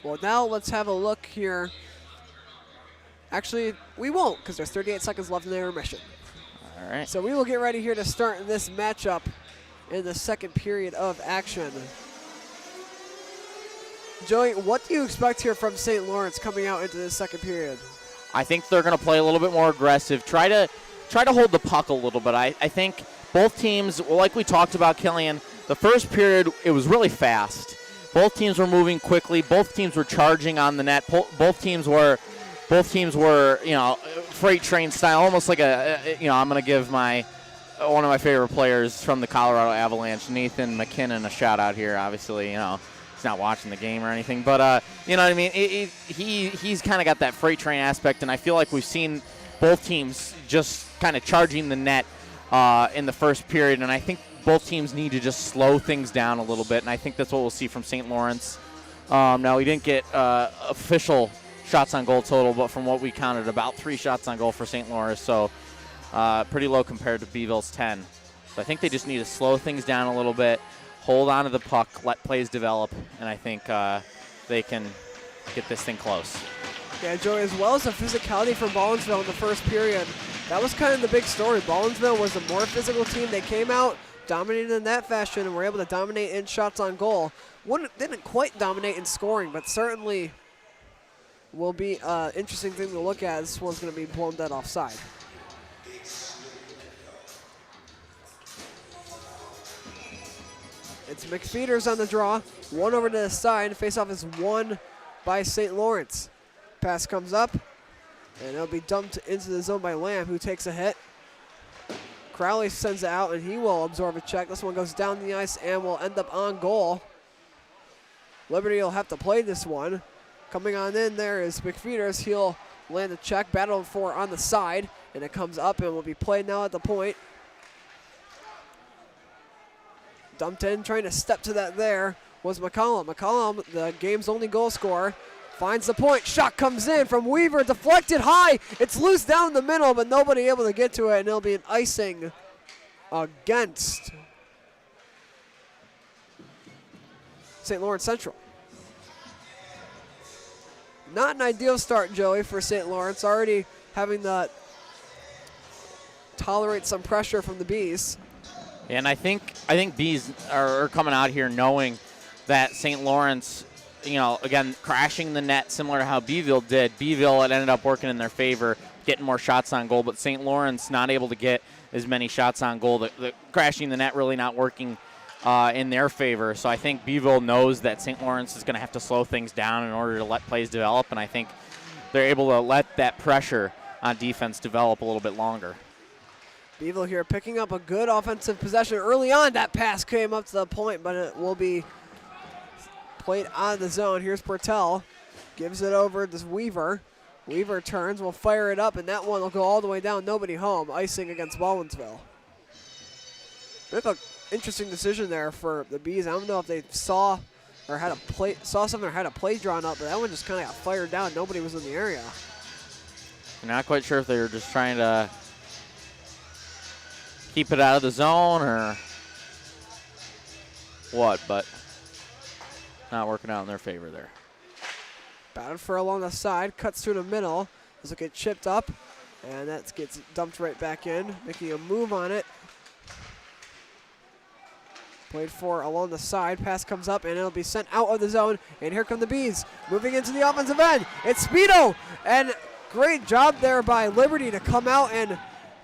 Well, now let's have a look here. Actually, we won't, because there's 38 seconds left in the intermission. All right. So we will get ready here to start this matchup in the second period of action. Joey, what do you expect here from St. Lawrence coming out into this second period? I think they're going to play a little bit more aggressive, try to hold the puck a little bit. I think both teams, like we talked about, Killian, the first period, it was really fast. Both teams were moving quickly. Both teams were charging on the net. Both teams were, freight train style, almost like I'm going to give one of my favorite players from the Colorado Avalanche, Nathan McKinnon, a shout out here. Obviously, he's not watching the game or anything, but you know what I mean. He's kind of got that freight train aspect, and I feel like we've seen both teams just kind of charging the net in the first period, and I think both teams need to just slow things down a little bit, and I think that's what we'll see from St. Lawrence. Now, we didn't get official shots on goal total, but from what we counted, about 3 shots on goal for St. Lawrence, so pretty low compared to Beeville's 10. So I think they just need to slow things down a little bit, hold on to the puck, let plays develop, and I think they can get this thing close. Yeah, Joey, as well as the physicality from Baldwinsville in the first period, that was kind of the big story. Baldwinsville was a more physical team. They came out, dominated in that fashion, and were able to dominate in shots on goal. Didn't quite dominate in scoring, but certainly will be an interesting thing to look at. This one's going to be blown dead offside. It's McFeeters on the draw. One over to the side. Face-off is won by St. Lawrence. Pass comes up, and it'll be dumped into the zone by Lamb, who takes a hit. Crowley sends it out, and he will absorb a check. This one goes down the ice and will end up on goal. Liberty will have to play this one. Coming on in there is McFeeters. He'll land the check, battle for on the side, and it comes up and will be played now at the point. Dumped in, trying to step to that there was McCollum. McCollum, the game's only goal scorer, finds the point. Shot comes in from Weaver, deflected high. It's loose down the middle, but nobody able to get to it, and it'll be an icing against St. Lawrence Central. Not an ideal start, Joey, for St. Lawrence, already having to tolerate some pressure from the Bees. And I think Bees are coming out here knowing that St. Lawrence, again, crashing the net similar to how Beeville did. Beeville, it ended up working in their favor, getting more shots on goal, but St. Lawrence not able to get as many shots on goal. The crashing the net really not working in their favor. So I think Beeville knows that St. Lawrence is going to have to slow things down in order to let plays develop, and I think they're able to let that pressure on defense develop a little bit longer. Beeville here picking up a good offensive possession early on. That pass came up to the point, but it will be played on the zone. Here's Pertel. Gives it over to Weaver. Weaver turns, will fire it up, and that one will go all the way down. Nobody home. Icing against Baldwinsville. Bit of an interesting decision there for the Bees. I don't know if they saw something or had a play drawn up, but that one just kind of got fired down. Nobody was in the area. I'm not quite sure if they were just trying to keep it out of the zone or what, but not working out in their favor there. Batted for along the side, cuts through the middle. This will get chipped up, and that gets dumped right back in, making a move on it. Played for along the side, pass comes up, and it'll be sent out of the zone, and here come the Bees. Moving into the offensive end, it's Speedo, and great job there by Liberty to come out and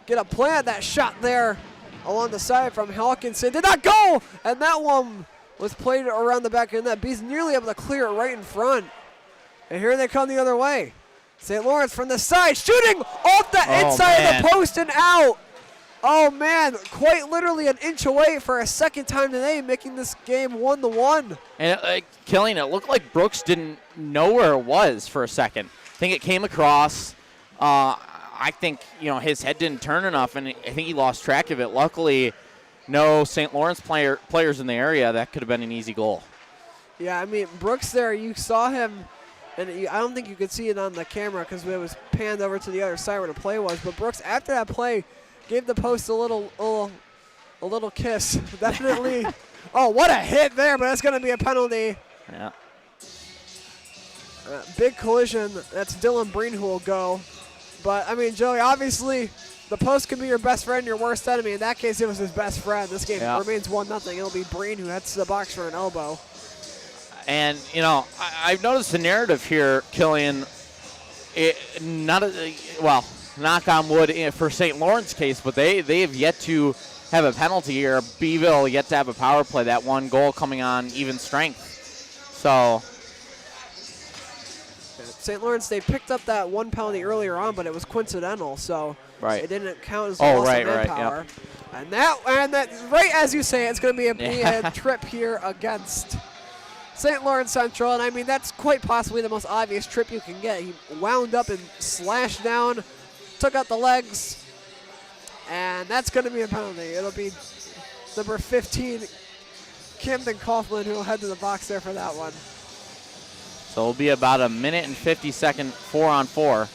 get a play at that shot there along the side from Hawkinson. Did not go, and that one was played around the back of the net. Bees nearly able to clear it right in front. And here they come the other way. St. Lawrence from the side, shooting off the inside of the post and out. Oh man, quite literally an inch away for a second time today, making this game 1-1. And Killing, it looked like Brooks didn't know where it was for a second. I think it came across. I think his head didn't turn enough, and I think he lost track of it. Luckily, no St. Lawrence players in the area. That could have been an easy goal. Yeah, I mean, Brooks there, you saw him, and I don't think you could see it on the camera because it was panned over to the other side where the play was. But Brooks, after that play, gave the post a little kiss. Definitely. Oh, what a hit there, but that's going to be a penalty. Yeah. Big collision. That's Dylan Breen who will go. But, I mean, Joey, obviously the post can be your best friend, your worst enemy. In that case, it was his best friend. This game remains 1-0. It'll be Breen who heads to the box for an elbow. And, I've noticed the narrative here, Killian, knock on wood for St. Lawrence case, but they have yet to have a penalty here. Beeville yet to have a power play. That one goal coming on even strength. So St. Lawrence, they picked up that one penalty earlier on, but it was coincidental, so it didn't count as loss of manpower. Yep. And that, right as you say, it's going to be a trip here against St. Lawrence Central, and I mean that's quite possibly the most obvious trip you can get. He wound up and slashed down, took out the legs, and that's going to be a penalty. It'll be number 15, Camden Kaufman, who will head to the box there for that one. So it'll be about a minute and 50-second 4-on-4,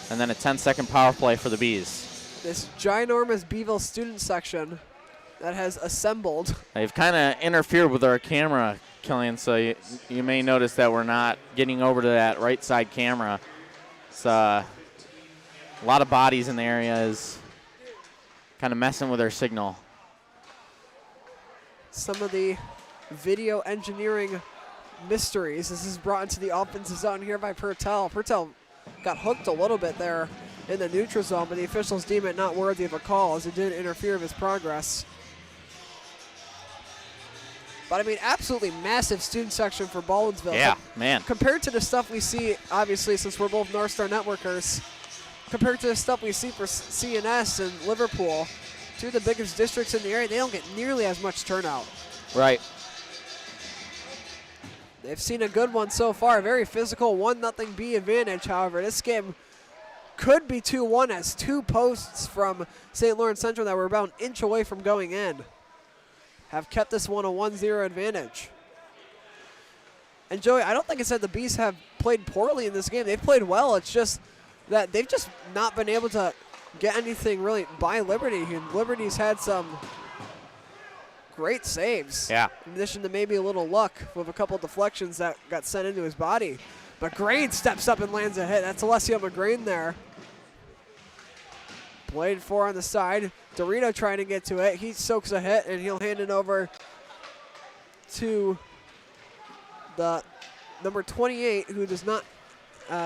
and then a 10-second power play for the Bees. This ginormous Beeville student section that has assembled. They've kind of interfered with our camera, Killian, so you may notice that we're not getting over to that right side camera. It's a lot of bodies in the area is kind of messing with our signal. Some of the video engineering mysteries. This is brought into the offensive zone here by Pertel. Pertel got hooked a little bit there in the neutral zone, but the officials deem it not worthy of a call as it did interfere with his progress. But, I mean, absolutely massive student section for Baldwinsville. Yeah, man. Compared to the stuff we see, obviously, since we're both North Star Networkers, compared to the stuff we see for CNS and Liverpool, two of the biggest districts in the area, they don't get nearly as much turnout. Right. They've seen a good one so far. Very physical, 1-0 B advantage. However, this game could be 2-1 as two posts from St. Lawrence Central that were about an inch away from going in have kept this one a 1-0 advantage. And Joey, I don't think it's that the Bees have played poorly in this game. They've played well. It's just that they've just not been able to get anything really by Liberty. And Liberty's had some great saves. Yeah. In addition to maybe a little luck with a couple deflections that got sent into his body. But Grain steps up and lands a hit. That's Alessio McGrain there. Played for on the side. Dorito trying to get to it. He soaks a hit, and he'll hand it over to the number 28, who does not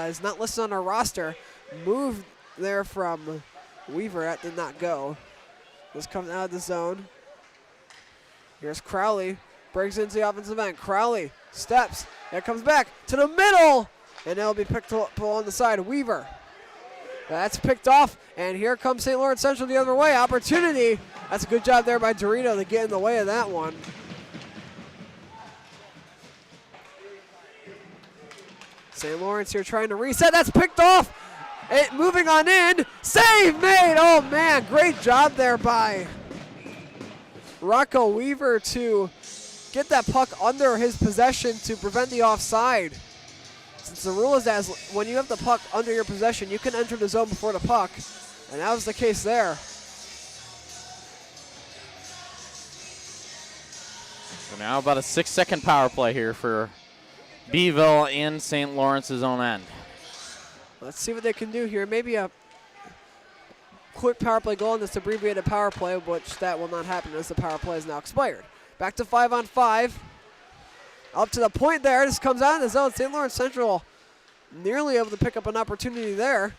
is not listed on our roster. Moved there from Weaver. That did not go. This comes out of the zone. Here's Crowley. Breaks into the offensive end. Crowley steps. It comes back to the middle. And it'll be picked up on the side. Weaver. That's picked off. And here comes St. Lawrence Central the other way. Opportunity. That's a good job there by Dorito to get in the way of that one. St. Lawrence here trying to reset. That's picked off. It moving on in. Save made. Oh, man. Great job there by Rocco Weaver to get that puck under his possession to prevent the offside. Since the rule is that when you have the puck under your possession, you can enter the zone before the puck. And that was the case there. So now about a 6-second power play here for Beeville in St. Lawrence's own end. Let's see what they can do here. Maybe a quick power play goal in this abbreviated power play, which that will not happen as the power play is now expired. Back to 5-on-5. Up to the point there. This comes out in the zone. St. Lawrence Central nearly able to pick up an opportunity there.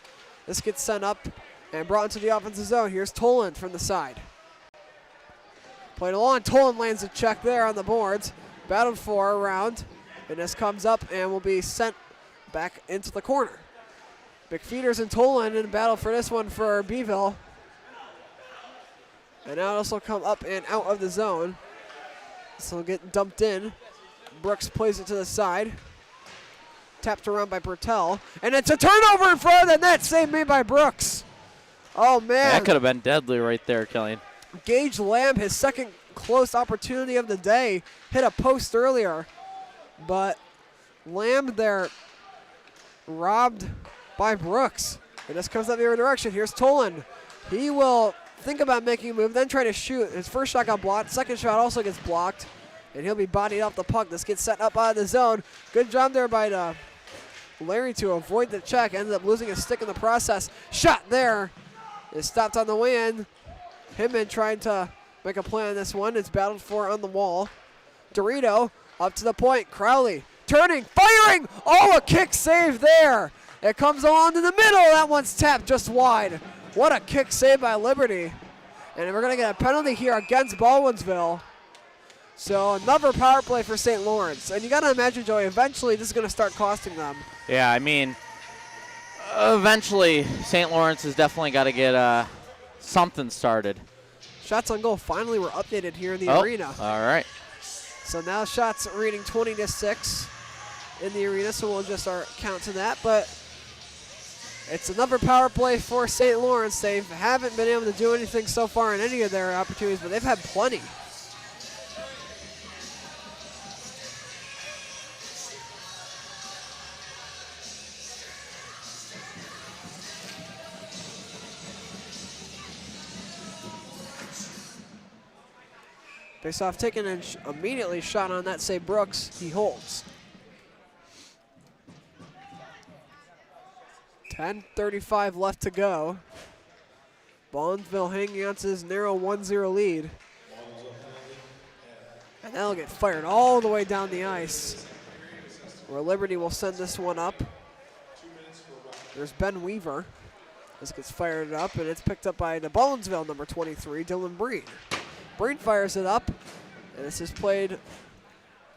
This gets sent up and brought into the offensive zone. Here's Toland from the side. Played along. Toland lands a check there on the boards. Battled for around. And this comes up and will be sent back into the corner. McFeeters and Toland in battle for this one for Beeville. And now this will come up and out of the zone. This will get dumped in. Brooks plays it to the side. Tapped around by Bertel. And it's a turnover in front of the net. Save made by Brooks. Oh, man. That could have been deadly right there, Killian. Gage Lamb, his second close opportunity of the day, hit a post earlier. But Lamb there robbed by Brooks. And this comes up the other direction. Here's Toland. He will think about making a move, then try to shoot. His first shot got blocked. Second shot also gets blocked. And he'll be bodied off the puck. This gets set up out of the zone. Good job there by Larry to avoid the check. Ended up losing his stick in the process. Shot there. It stopped on the way in. Hinman trying to make a play on this one. It's battled for on the wall. Dorito up to the point. Crowley turning, firing. Oh, a kick save there. It comes along to the middle. That one's tapped just wide. What a kick save by Liberty. And we're going to get a penalty here against Baldwinsville. So another power play for St. Lawrence. And you got to imagine, Joey, eventually this is going to start costing them. Yeah, I mean, eventually St. Lawrence has definitely got to get something started. Shots on goal finally were updated here in the arena. All right. So now shots reading 20-6 in the arena, so we'll just count to that. But it's another power play for St. Lawrence. They haven't been able to do anything so far in any of their opportunities, but they've had plenty. Face-off taken and immediately shot on that save. Brooks, he holds. 10:35 left to go. Baldwinsville hanging on to his narrow 1-0 lead. And that'll get fired all the way down the ice, where Liberty will send this one up. There's Ben Weaver. This gets fired up, and it's picked up by the Baldwinsville number 23, Dylan Breen. Breen fires it up, and this is played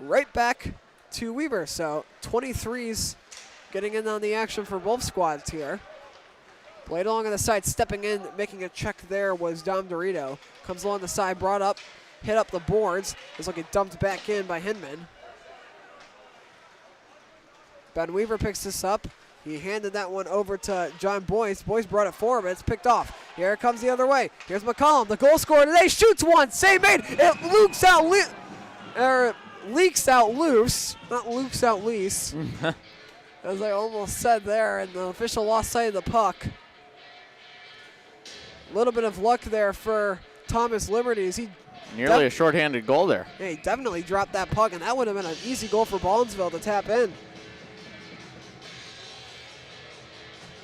right back to Weaver. So 23s getting in on the action for both squads here. Played along on the side, stepping in, making a check there was Dom Dorito. Comes along the side, brought up, hit up the boards. It's like it dumped back in by Hinman. Ben Weaver picks this up. He handed that one over to John Boyce. Boyce brought it forward, but it's picked off. Here it comes the other way. Here's McCollum, the goal scorer today. Shoots one, save made. It leaks out loose. Not Luke's out lease. As I almost said there, and the official lost sight of the puck. A little bit of luck there for Thomas Liberties. He Nearly a shorthanded goal there. Yeah, he definitely dropped that puck, and that would have been an easy goal for Baldwinville to tap in.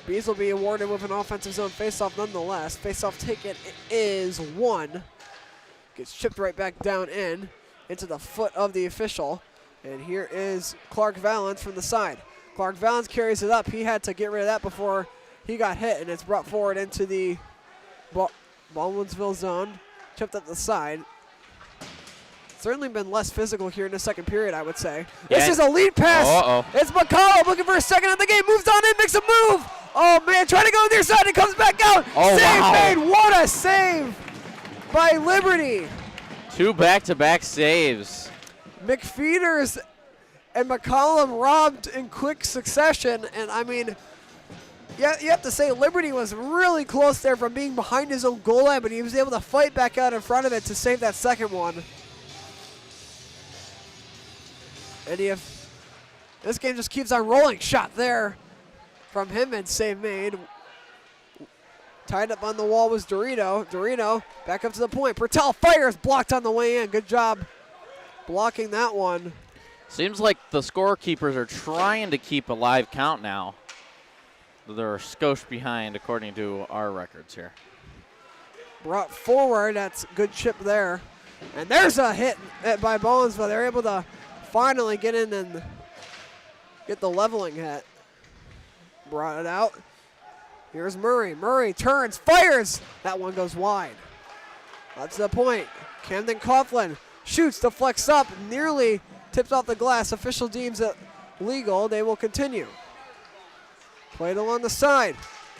Bees will be awarded with an offensive zone faceoff nonetheless. Faceoff ticket is 1. Gets chipped right back down into the foot of the official. And here is Clark Valance from the side. Clark Valance carries it up. He had to get rid of that before he got hit, and it's brought forward into the Baldwinsville zone. Chipped up the side. Certainly been less physical here in the second period, I would say. Yeah. This is a lead pass. It's McCollum looking for a second on the game. Moves on in, makes a move. Oh, man, trying to go on the other side. It comes back out. Save made. What a save by Liberty. 2 back-to-back saves. McFeeters and McCollum robbed in quick succession. And, I mean, yeah, you have to say Liberty was really close there from being behind his own goal line, but he was able to fight back out in front of it to save that second one. And this game just keeps on rolling. Shot there from him and save made. Tied up on the wall was Dorito. Dorito back up to the point. Pertel fires, blocked on the way in. Good job blocking that one. Seems like the scorekeepers are trying to keep a live count now. They're a skosh behind according to our records here. Brought forward, that's a good chip there. And there's a hit by Baldwinville. They're able to finally get in and get the leveling hit. Brought it out. Here's Murray. Murray turns, fires. That one goes wide. That's the point. Camden Coughlin shoots, deflects up, nearly tips off the glass. Official deems it legal. They will continue. Played along the side.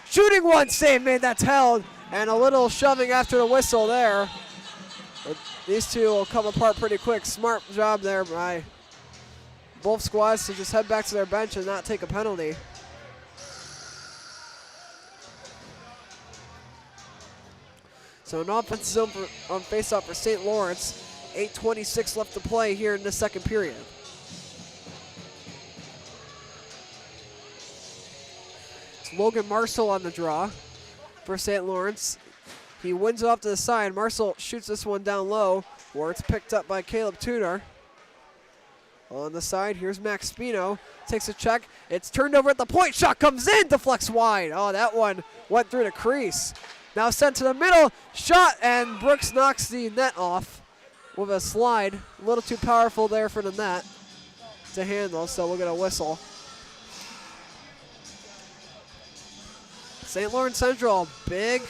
Shooting one, save made, that's held. And a little shoving after the whistle there. But these two will come apart pretty quick. Smart job there by both squads to just head back to their bench and not take a penalty. So an offensive zone on faceoff for St. Lawrence. 8:26 left to play here in the second period. It's Logan Marshall on the draw for St. Lawrence. He wins it off to the side. Marshall shoots this one down low, where it's picked up by Caleb Tudor. On the side, here's Max Spino. Takes a check. It's turned over at the point. Shot comes in, deflects wide. Oh, that one went through the crease. Now sent to the middle. Shot, and Brooks knocks the net off with a slide. A little too powerful there for the net to handle, so we'll get a whistle. St. Lawrence Central, big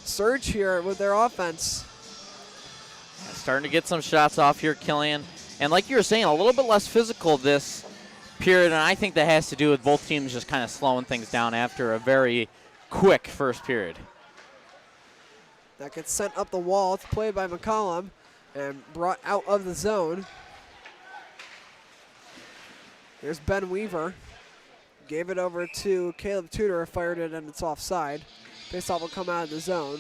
surge here with their offense. Starting to get some shots off here, Killian. And like you were saying, a little bit less physical this period, and I think that has to do with both teams just kind of slowing things down after a very quick first period. That gets sent up the wall. It's played by McCollum and brought out of the zone. Here's Ben Weaver. Gave it over to Caleb Tudor, fired it, and it's offside. Faceoff will come out of the zone.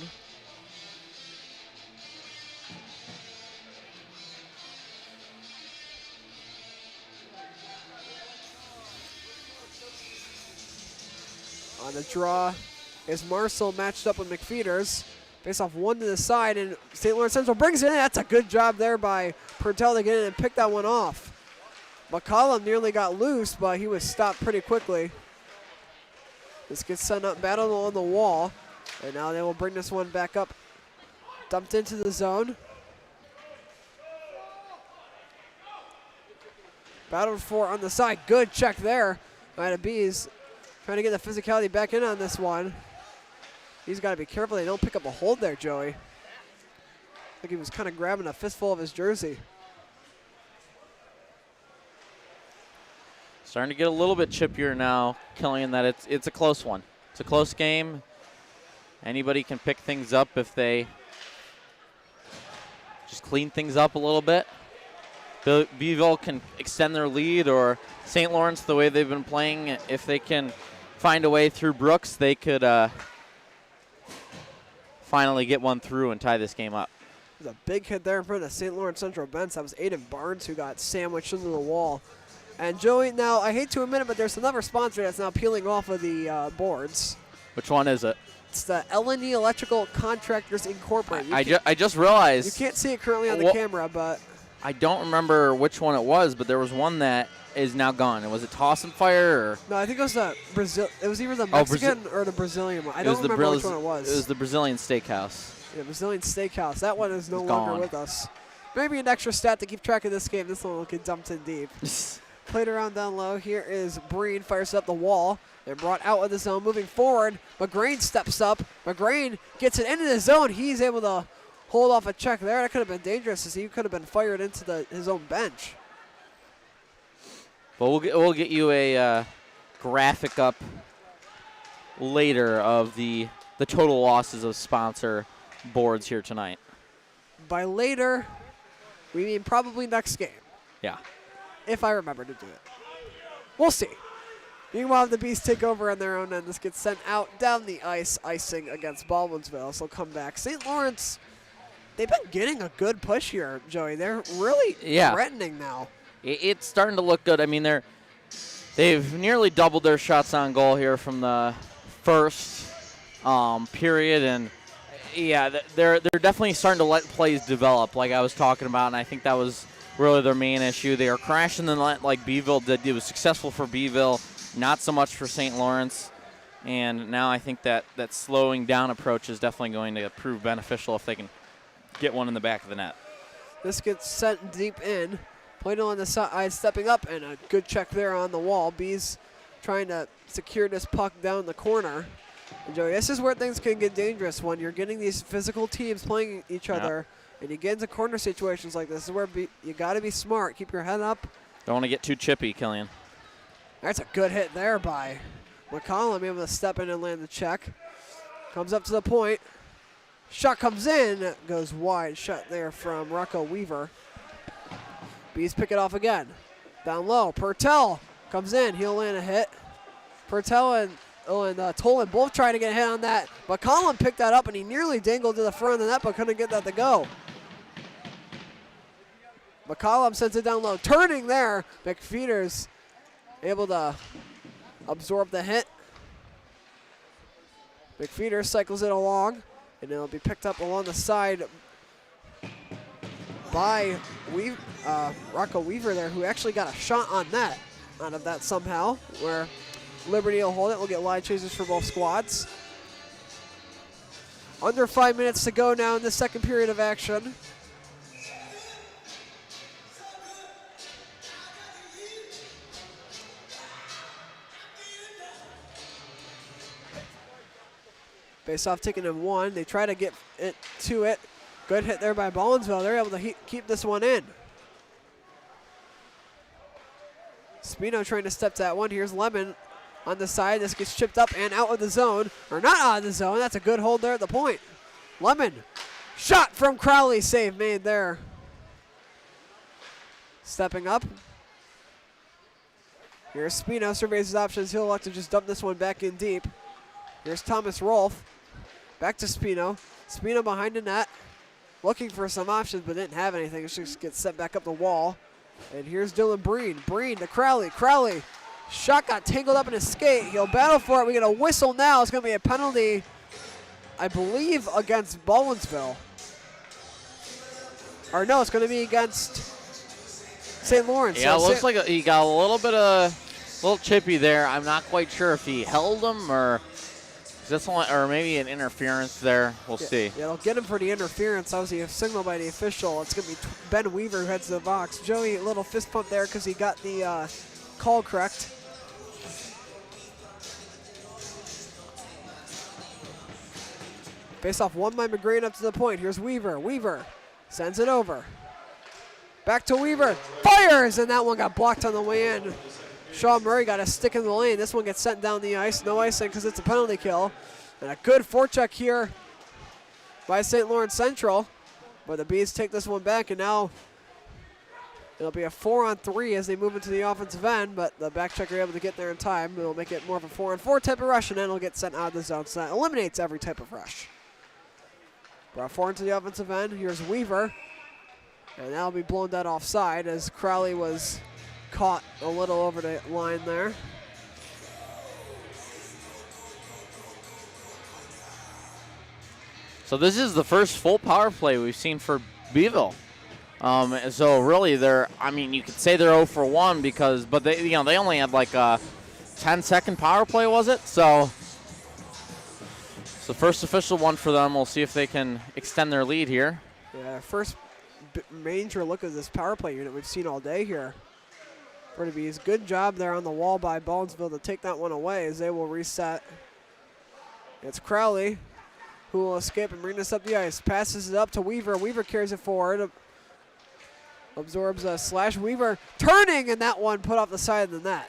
On the draw is Marcel matched up with McFeeters. Faceoff one to the side, and St. Lawrence Central brings it in. That's a good job there by Pertel to get in and pick that one off. McCollum nearly got loose, but he was stopped pretty quickly. This gets sent up, battled on the wall, and now they will bring this one back up. Dumped into the zone. Battled for on the side. Good check there by the Bees. Trying to get the physicality back in on this one. He's got to be careful they don't pick up a hold there, Joey. I think he was kind of grabbing a fistful of his jersey. Starting to get a little bit chippier now, Killian, that it's a close one. It's a close game. Anybody can pick things up if they just clean things up a little bit. Beeville can extend their lead, or St. Lawrence, the way they've been playing, if they can find a way through Brooks, they could finally get one through and tie this game up. There's a big hit there in front of St. Lawrence Central bench. That was Aiden Barnes who got sandwiched into the wall. And Joey, now I hate to admit it, but there's another sponsor that's now peeling off of the boards. Which one is it? It's the L&E Electrical Contractors Incorporated. I just realized. You can't see it currently on the camera, but. I don't remember which one it was, but there was one that is now gone. Was it Toss and Fire? Or? No, I think it was the Brazil. It was either the Mexican or the Brazilian one. I don't remember which one it was. It was the Brazilian Steakhouse. Yeah, Brazilian Steakhouse. That one is no longer with us. Maybe an extra stat to keep track of this game. This one will get dumped in deep. Played around down low. Here is Breen, fires up the wall. They're brought out of the zone. Moving forward, McGrain steps up. McGrain gets it into the zone. He's able to hold off a check there. That could have been dangerous, as he could have been fired into his own bench. Well, we'll get you a graphic up later of the total losses of sponsor boards here tonight. By later, we mean probably next game. Yeah. If I remember to do it. We'll see. Meanwhile, the Bees take over on their own end. This gets sent out down the ice, icing against Baldwinsville. So come back. St. Lawrence, they've been getting a good push here, Joey. They're really threatening now. It's starting to look good. I mean, they've nearly doubled their shots on goal here from the first period, and yeah, they're definitely starting to let plays develop, like I was talking about, and I think that was really their main issue. They are crashing the net like Beeville did. It was successful for Beeville, not so much for St. Lawrence, and now I think that slowing down approach is definitely going to prove beneficial if they can get one in the back of the net. This gets sent deep in. Plato on the side, stepping up, and a good check there on the wall. Bees trying to secure this puck down the corner. And Joey, this is where things can get dangerous when you're getting these physical teams playing each other, and you get into corner situations like this. This is where you got to be smart. Keep your head up. Don't want to get too chippy, Killian. That's a good hit there by McCollum, able to step in and land the check. Comes up to the point. Shot comes in, goes wide. Shot there from Rocco Weaver. Bees pick it off again. Down low, Pertell comes in. He'll land a hit. Pertell and Tolan both trying to get a hit on that. But Collin picked that up, and he nearly dangled to the front of the net, but couldn't get that to go. McCollum sends it down low. Turning there. McFeeder's able to absorb the hit. McFeeder cycles it along, and it'll be picked up along the side by Rocco Weaver there, who actually got a shot on net out of that somehow, where Liberty will hold it. We'll get line changes for both squads. Under 5 minutes to go now in the second period of action. Face-off taken in one. They try to get it to it. Good hit there by Baldwsinville. They're able to keep this one in. Spino trying to step to that one. Here's Lemon on the side. This gets chipped up and out of the zone. Or not out of the zone. That's a good hold there at the point. Lemon. Shot from Crowley. Save made there. Stepping up. Here's Spino. Surveys his options. He'll elect to just dump this one back in deep. Here's Thomas Rolfe. Back to Spino. Spino behind the net. Looking for some options, but didn't have anything. It just gets sent back up the wall. And here's Dylan Breen. Breen to Crowley. Crowley. Shot got tangled up in his skate. He'll battle for it. We get a whistle now. It's going to be a penalty, I believe, against Baldwinsville. Or no, it's going to be against St. Lawrence. Yeah, so it looks like he got a little chippy there. I'm not quite sure if he held him or maybe an interference there. We'll see. Yeah, they'll get him for the interference. Obviously, a signal by the official. It's going to be Ben Weaver who heads to the box. Joey, a little fist pump there because he got the call correct. Face off one by McGrain up to the point. Here's Weaver. Weaver sends it over. Back to Weaver. Fires, and that one got blocked on the way in Sean Murray got a stick in the lane. This one gets sent down the ice. No icing because it's a penalty kill. And a good forecheck here by St. Lawrence Central. But the Bees take this one back, and now it'll be a 4-on-3 as they move into the offensive end, but the back checker able to get there in time. It'll make it more of a 4-on-4 type of rush, and then it'll get sent out of the zone. So that eliminates every type of rush. Brought 4 into the offensive end. Here's Weaver. And that'll be blown dead offside as Crowley was caught a little over the line there. So this is the first full power play we've seen for Beeville. So really, you could say they're 0 for 1 but they only had like a 10-second power play, was it? So it's the first official one for them. We'll see if they can extend their lead here. Yeah, first major look at this power play unit we've seen all day here. For the Bees, good job there on the wall by Baldwsville to take that one away as they will reset. It's Crowley who will escape and bring this up the ice. Passes it up to Weaver. Weaver carries it forward. Absorbs a slash. Weaver turning, and that one put off the side of the net.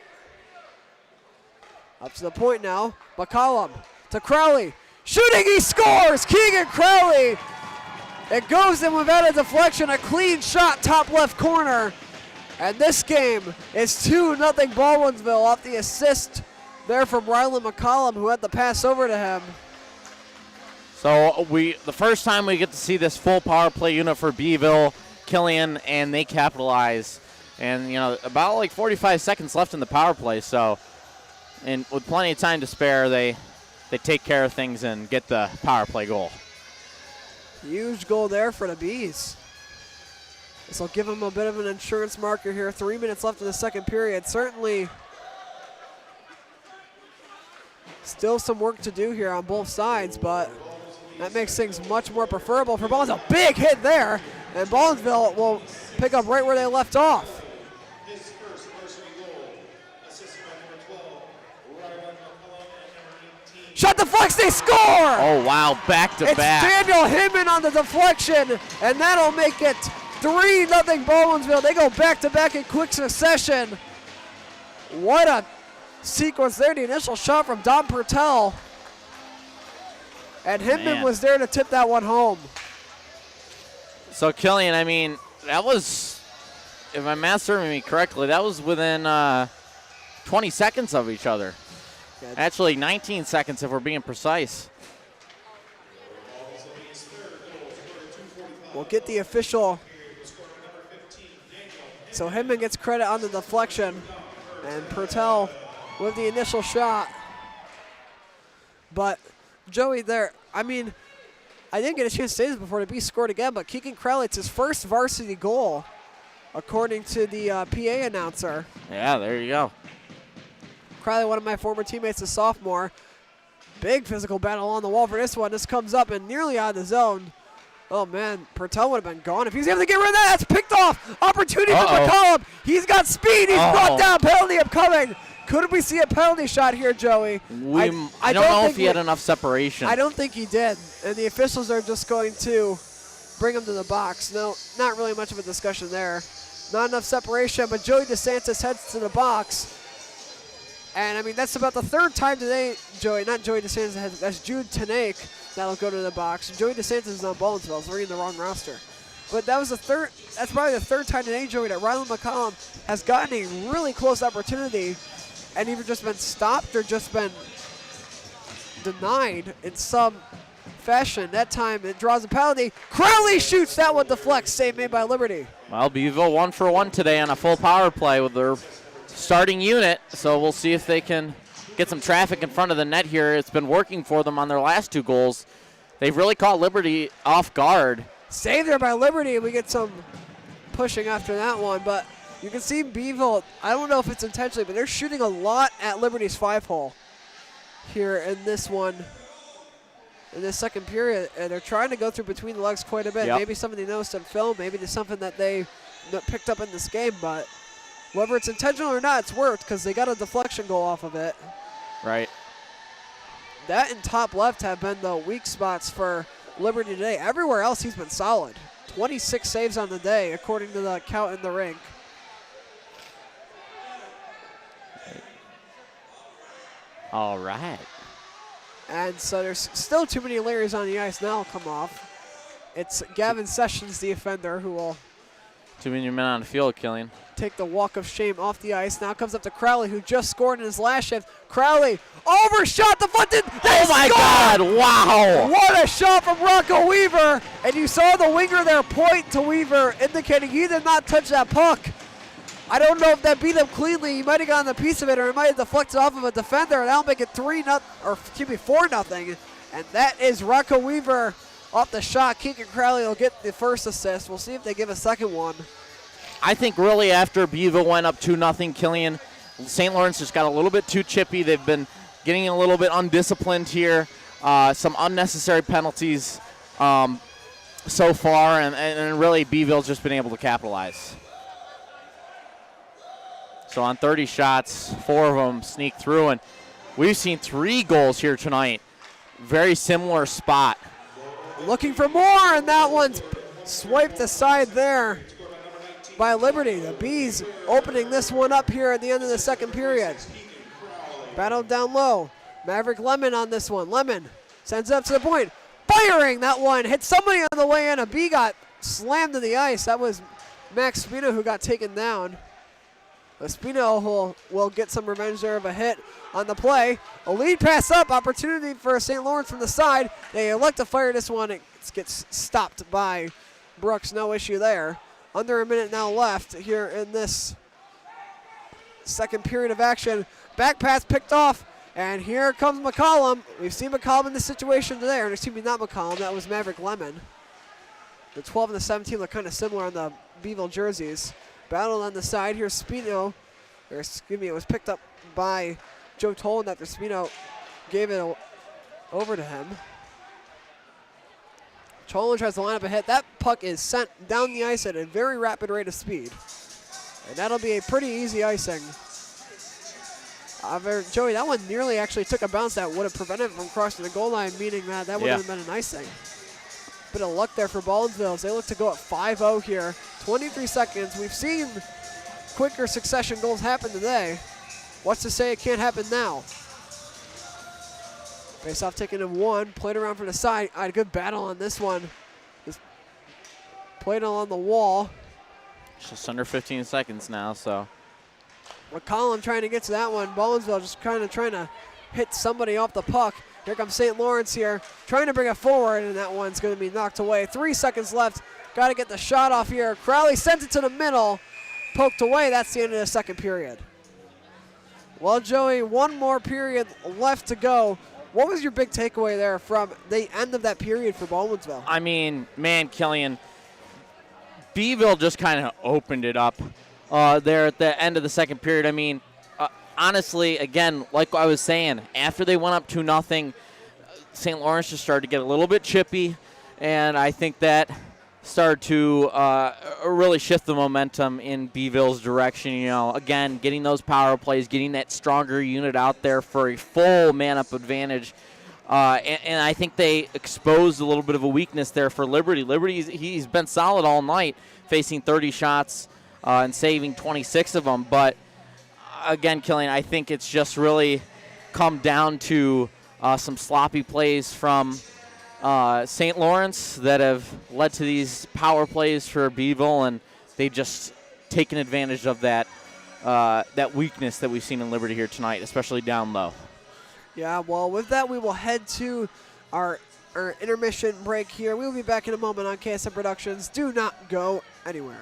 Up to the point now. McCollum to Crowley. Shooting, he scores! Keegan Crowley. It goes in without a deflection. A clean shot, top left corner. And this game is 2-0 Baldwinsville off the assist there from Rylan McCollum, who had the pass over to him. So the first time we get to see this full power play unit for Beeville, Killian, and they capitalize. And, about like 45 seconds left in the power play. So, and with plenty of time to spare, they take care of things and get the power play goal. Huge goal there for the Bees. This will give them a bit of an insurance marker here. 3 minutes left in the second period. Certainly still some work to do here on both sides, but that makes things much more preferable for Baldwinville. A big hit there, and Baldwinville will pick up right where they left off. Shot deflects, they score! Oh, wow, back-to-back. It's Daniel Hinman on the deflection, and that'll make it 3-0 Baldwinsville. They go back-to-back in quick succession. What a sequence there. The initial shot from Don Pertel. And Hinman was there to tip that one home. So, Killian, that was, if my math serves me correctly, that was within 20 seconds of each other. Yeah. Actually, 19 seconds if we're being precise. We'll get the official. So Hinman gets credit on the deflection, and Pertel with the initial shot. But Joey there, I didn't get a chance to say this before the Beast scored again, but Keegan Crowley, it's his first varsity goal, according to the PA announcer. Yeah, there you go. Crowley, one of my former teammates, a sophomore. Big physical battle on the wall for this one. This comes up and nearly out of the zone. Oh, man, Pertel would have been gone. If he's able to get rid of that, that's picked off. Opportunity for McCollum. He's got speed. He's brought down. Penalty upcoming. Could we see a penalty shot here, Joey? I don't know if he had enough separation. I don't think he did. And the officials are just going to bring him to the box. No, not really much of a discussion there. Not enough separation, but Joey DeSantis heads to the box. And, that's about the third time today, Joey, not Joey DeSantis, that's Jude Tanake that'll go to the box. Joey DeSantis is on Baldwinsville. I was reading the wrong roster. But that's probably the third time today, Joey, that Rylan McCollum has gotten a really close opportunity and either just been stopped or just been denied in some fashion. That time it draws a penalty. Crowley shoots, that one deflects, save made by Liberty. Well, Beeville 1 for 1 today on a full power play with their starting unit, so we'll see if they can get some traffic in front of the net here. It's been working for them on their last 2 goals. They've really caught Liberty off guard. Saved there by Liberty. We get some pushing after that one, but you can see Beeville, I don't know if it's intentionally, but they're shooting a lot at Liberty's 5-hole here in this one, in this second period, and they're trying to go through between the legs quite a bit. Yep. Maybe something they noticed in film, maybe it's something that they picked up in this game, but whether it's intentional or not, it's worked because they got a deflection goal off of it. Right. That and top left have been the weak spots for Liberty today. Everywhere else, he's been solid. 26 saves on the day, according to the count in the rink. All right. And so there's still too many Larrys on the ice. Now will come off. It's Gavin Sessions, the offender, who will Too many men on the field, Killian. take the walk of shame off the ice. Now comes up to Crowley, who just scored in his last shift. Crowley overshot, deflected. Oh my God! Wow! What a shot from Rocco Weaver. And you saw the winger there point to Weaver, indicating he did not touch that puck. I don't know if that beat him cleanly. He might have gotten a piece of it, or it might have deflected off of a defender, and that'll make it 4-0. And that is Rocco Weaver off the shot. Keegan Crowley will get the first assist. We'll see if they give a second one. I think really after Beeville went up 2-0, Killian, St. Lawrence just got a little bit too chippy. They've been getting a little bit undisciplined here. Some unnecessary penalties so far, and really Beeville's just been able to capitalize. So on 30 shots, 4 of them sneak through, and we've seen 3 goals here tonight. Very similar spot. Looking for more, and that one's swiped aside there by Liberty. The Bees opening this one up here at the end of the second period. Battled down low. Maverick Lemon on this one. Lemon sends it up to the point. Firing that one. Hit somebody on the way in. A Bee got slammed to the ice. That was Max Spino who got taken down. Spino will get some revenge there of a hit on the play. A lead pass up. Opportunity for St. Lawrence from the side. They elect to fire this one. It gets stopped by Brooks. No issue there. Under a minute now left here in this second period of action. Back pass picked off, and here comes McCollum. We've seen McCollum in this situation today, or excuse me, not McCollum, that was Maverick Lemon. The 12 and the 17 look kind of similar on the Beeville jerseys. Battle on the side here, Spino, or excuse me, it was picked up by Joe Tolan after Spino gave it over to him. Tolan tries to line up a hit. That puck is sent down the ice at a very rapid rate of speed. And that'll be a pretty easy icing. Joey, that one nearly actually took a bounce that would have prevented it from crossing the goal line, meaning that would have been an icing. Bit of luck there for Baldwinville as they look to go at 5-0 here. 23 seconds. We've seen quicker succession goals happen today. What's to say it can't happen now? Face-off taken in 1, played around from the side. A good battle on this one. Just played along the wall. Just under 15 seconds now, so. McCollum trying to get to that one. Baldwinsville just kind of trying to hit somebody off the puck. Here comes St. Lawrence here, trying to bring it forward, and that one's going to be knocked away. 3 seconds left. Got to get the shot off here. Crowley sent it to the middle, poked away. That's the end of the second period. Well, Joey, one more period left to go. What was your big takeaway there from the end of that period for Baldwinsville? I mean, man, Killian, Beeville just kind of opened it up there at the end of the second period. I mean, honestly, again, like I was saying, after they went up 2-0, St. Lawrence just started to get a little bit chippy, and I think that started to really shift the momentum in Beeville's direction. You know, again, getting those power plays, getting that stronger unit out there for a full man-up advantage. And I think they exposed a little bit of a weakness there for Liberty. Liberty, he's been solid all night, facing 30 shots and saving 26 of them. But, again, Killian, I think it's just really come down to some sloppy plays from St. Lawrence that have led to these power plays for Beeville, and they've just taken advantage of that weakness that we've seen in Liberty here tonight, especially down low. Yeah, well, with that, we will head to our intermission break here. We will be back in a moment on KSM Productions. Do not go anywhere.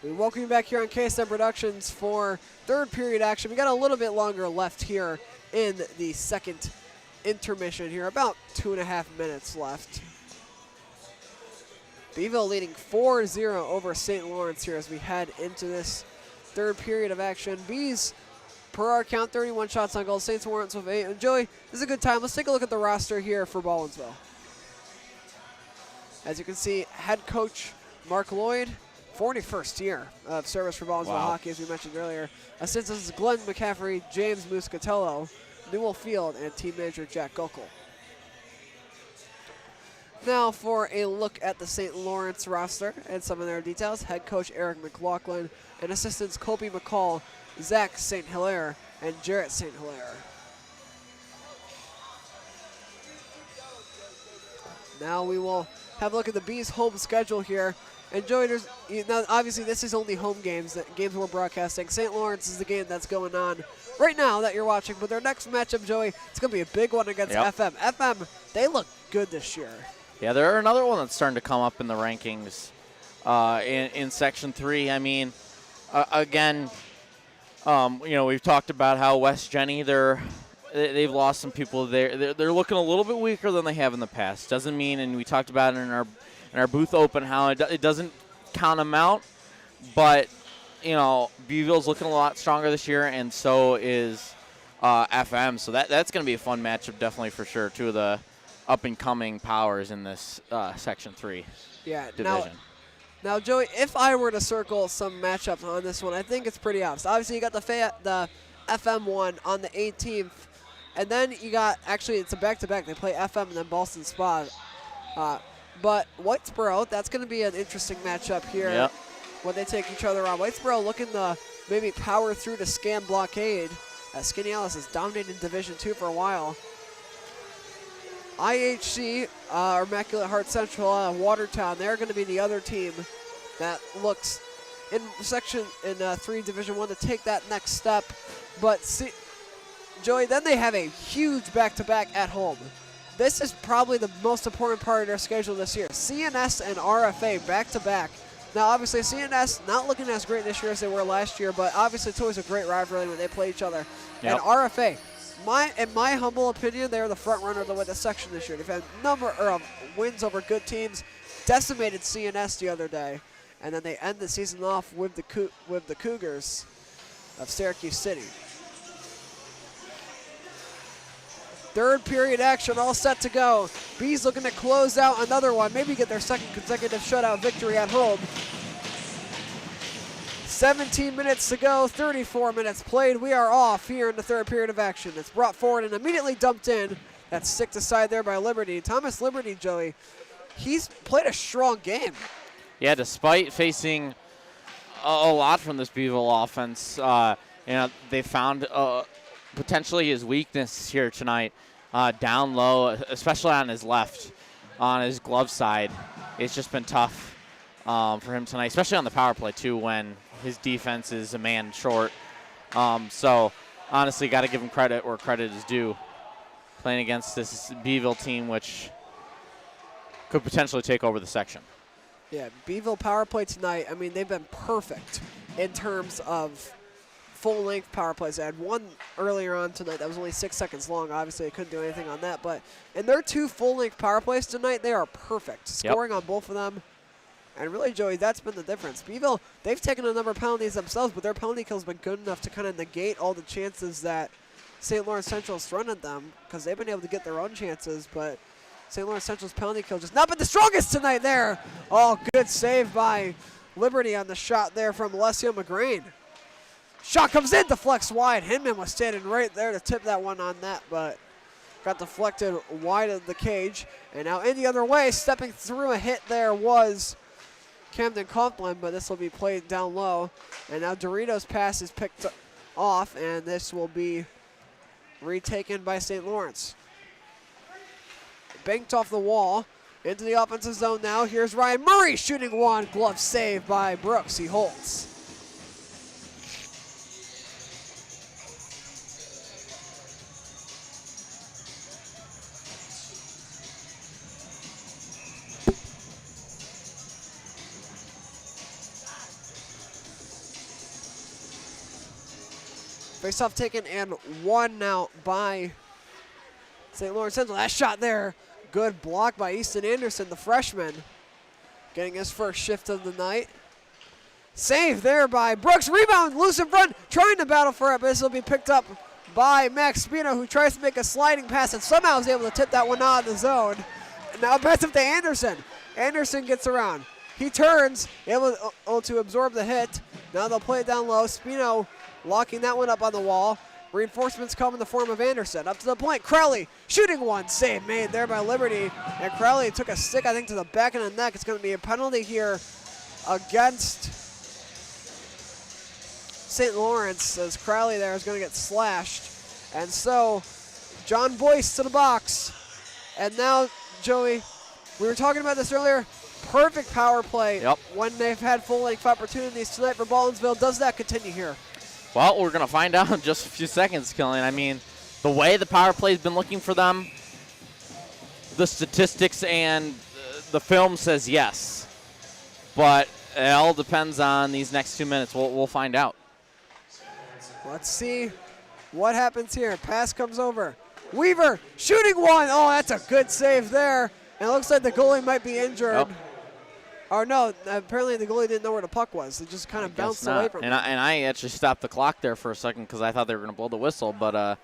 We welcome you back here on KSM Productions for third period action. We got a little bit longer left here in the second intermission here, about 2.5 minutes left. Beeville leading 4-0 over St. Lawrence here as we head into this third period of action. Bees, per our count, 31 shots on goal. St. Lawrence with 8. And Joey, this is a good time. Let's take a look at the roster here for Baldwinsville. As you can see, head coach Mark Lloyd, 41st year of service for Baldwinsville hockey, as we mentioned earlier. Assistants Glenn McCaffrey, James Muscatello, Newell Field, and team manager Jack Gokel. Now for a look at the St. Lawrence roster and some of their details. Head coach Eric McLaughlin and assistants Colby McCall, Zach St. Hilaire, and Jarrett St. Hilaire. Now we will have a look at the Bees' home schedule here. And Joey, now obviously this is only home games, games we're broadcasting. St. Lawrence is the game that's going on right now that you're watching. But their next matchup, Joey, it's going to be a big one against FM. FM, they look good this year. Yeah, they're another one that's starting to come up in the rankings in Section 3. I mean, again, we've talked about how West Jenny, they've lost some people there. They're looking a little bit weaker than they have in the past. Doesn't mean, and we talked about it in our booth open, how it doesn't count them out. But, Beeville's looking a lot stronger this year, and so is FM. So that's going to be a fun matchup, definitely for sure. Two of the up-and-coming powers in this Section 3 division. Now, Joey, if I were to circle some matchups on this one, I think it's pretty obvious. Obviously, you got the FM one on the 18th, and then you got, actually, it's a back-to-back. They play FM and then Boston Spa. But Whitesboro, that's going to be an interesting matchup here when they take each other on. Whitesboro looking to maybe power through to Scam Blockade, as Skinny Alice has dominated Division II for a while. IHC, Immaculate Heart Central, Watertown, they're going to be the other team that looks in Section 3 Division I to take that next step. But Joey, then they have a huge back-to-back at home. This is probably the most important part of their schedule this year. CNS and RFA back-to-back. Now, obviously, CNS not looking as great this year as they were last year, but obviously it's always a great rivalry when they play each other. And RFA, in my humble opinion, they're the front runner to win the section this year. They've had a number of wins over good teams, decimated CNS the other day, and then they end the season off with the Cougars of Syracuse City. Third period action all set to go. Bees looking to close out another one, maybe get their second consecutive shutout victory at home. 17 minutes to go, 34 minutes played. We are off here in the third period of action. It's brought forward and immediately dumped in. That's sticked aside there by Liberty. Thomas Liberty, Joey, he's played a strong game. Yeah, despite facing a lot from this Beeville offense, they found potentially his weakness here tonight, down low, especially on his left, on his glove side. It's just been tough for him tonight, especially on the power play too, when his defense is a man short. So honestly, got to give him credit where credit is due, playing against this Beeville team, which could potentially take over the section. Yeah, Beeville power play tonight, I mean, they've been perfect in terms of full-length power plays. I had one earlier on tonight that was only 6 seconds long. Obviously, I couldn't do anything on that. But in their two full-length power plays tonight, they are perfect. Scoring on both of them. And really, Joey, that's been the difference. Beeville, they've taken a number of penalties themselves, but their penalty kill has been good enough to kind of negate all the chances that St. Lawrence Central's thrown at them, because they've been able to get their own chances. But St. Lawrence Central's penalty kill just not been the strongest tonight there. Oh, good save by Liberty on the shot there from Alessio McGrain. Shot comes in, deflects wide. Hinman was standing right there to tip that one on net, but got deflected wide of the cage. And now in the other way, stepping through a hit there was Camden Conklin, but this will be played down low. And now Doritos' pass is picked off, and this will be retaken by St. Lawrence. Banked off the wall into the offensive zone now. Here's Ryan Murray shooting one. Glove save by Brooks. He holds. Face-off taken and one now by St. Lawrence Central. That shot there, good block by Easton Anderson, the freshman, getting his first shift of the night. Save there by Brooks. Rebound, loose in front, trying to battle for it, but this will be picked up by Max Spino, who tries to make a sliding pass and somehow is able to tip that one out of the zone. And now pass up to Anderson. Anderson gets around. He turns, able to absorb the hit. Now they'll play it down low. Spino locking that one up on the wall. Reinforcements come in the form of Anderson. Up to the point, Crowley shooting one. Save made there by Liberty. And Crowley took a stick, I think, to the back of the neck. It's going to be a penalty here against St. Lawrence, as Crowley there is going to get slashed. And so John Boyce to the box. And now, Joey, we were talking about this earlier. Perfect power play when they've had full-length opportunities tonight for Baldwinsville. Does that continue here? Well, we're going to find out in just a few seconds, Killian. I mean, the way the power play's been looking for them, the statistics and the film says yes. But it all depends on these next 2 minutes. We'll find out. Let's see what happens here. Pass comes over. Weaver shooting one. Oh, that's a good save there. And it looks like the goalie might be injured. Yep. Or no, apparently the goalie didn't know where the puck was. It just kind of bounced away from him. And I actually stopped the clock there for a second because I thought they were going to blow the whistle, but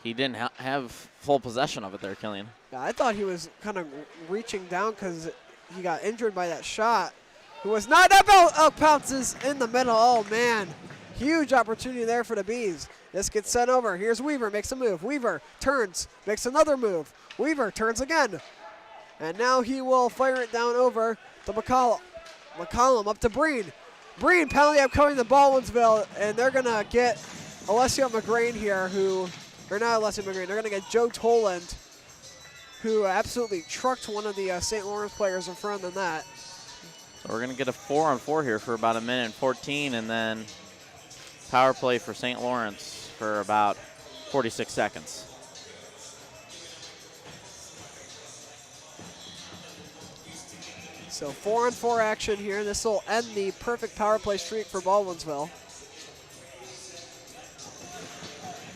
he didn't have full possession of it there, Killian. Yeah, I thought he was kind of reaching down because he got injured by that shot. It was not. That ball bounces in the middle. Oh, man. Huge opportunity there for the Bees. This gets sent over. Here's Weaver, makes a move. Weaver turns, makes another move. Weaver turns again. And now he will fire it down over to McCollum. McCollum up to Breen. Breen, penalty upcoming to Baldwinsville, and they're going to get Alessio McGrain here, or not Alessio McGrain, they're going to get Joe Toland, who absolutely trucked one of the St. Lawrence players in front of the net. So we're going to get a 4-on-4 here for about 1:14, and then power play for St. Lawrence for about 46 seconds. So 4-on-4 action here. This will end the perfect power play streak for Baldwinsville.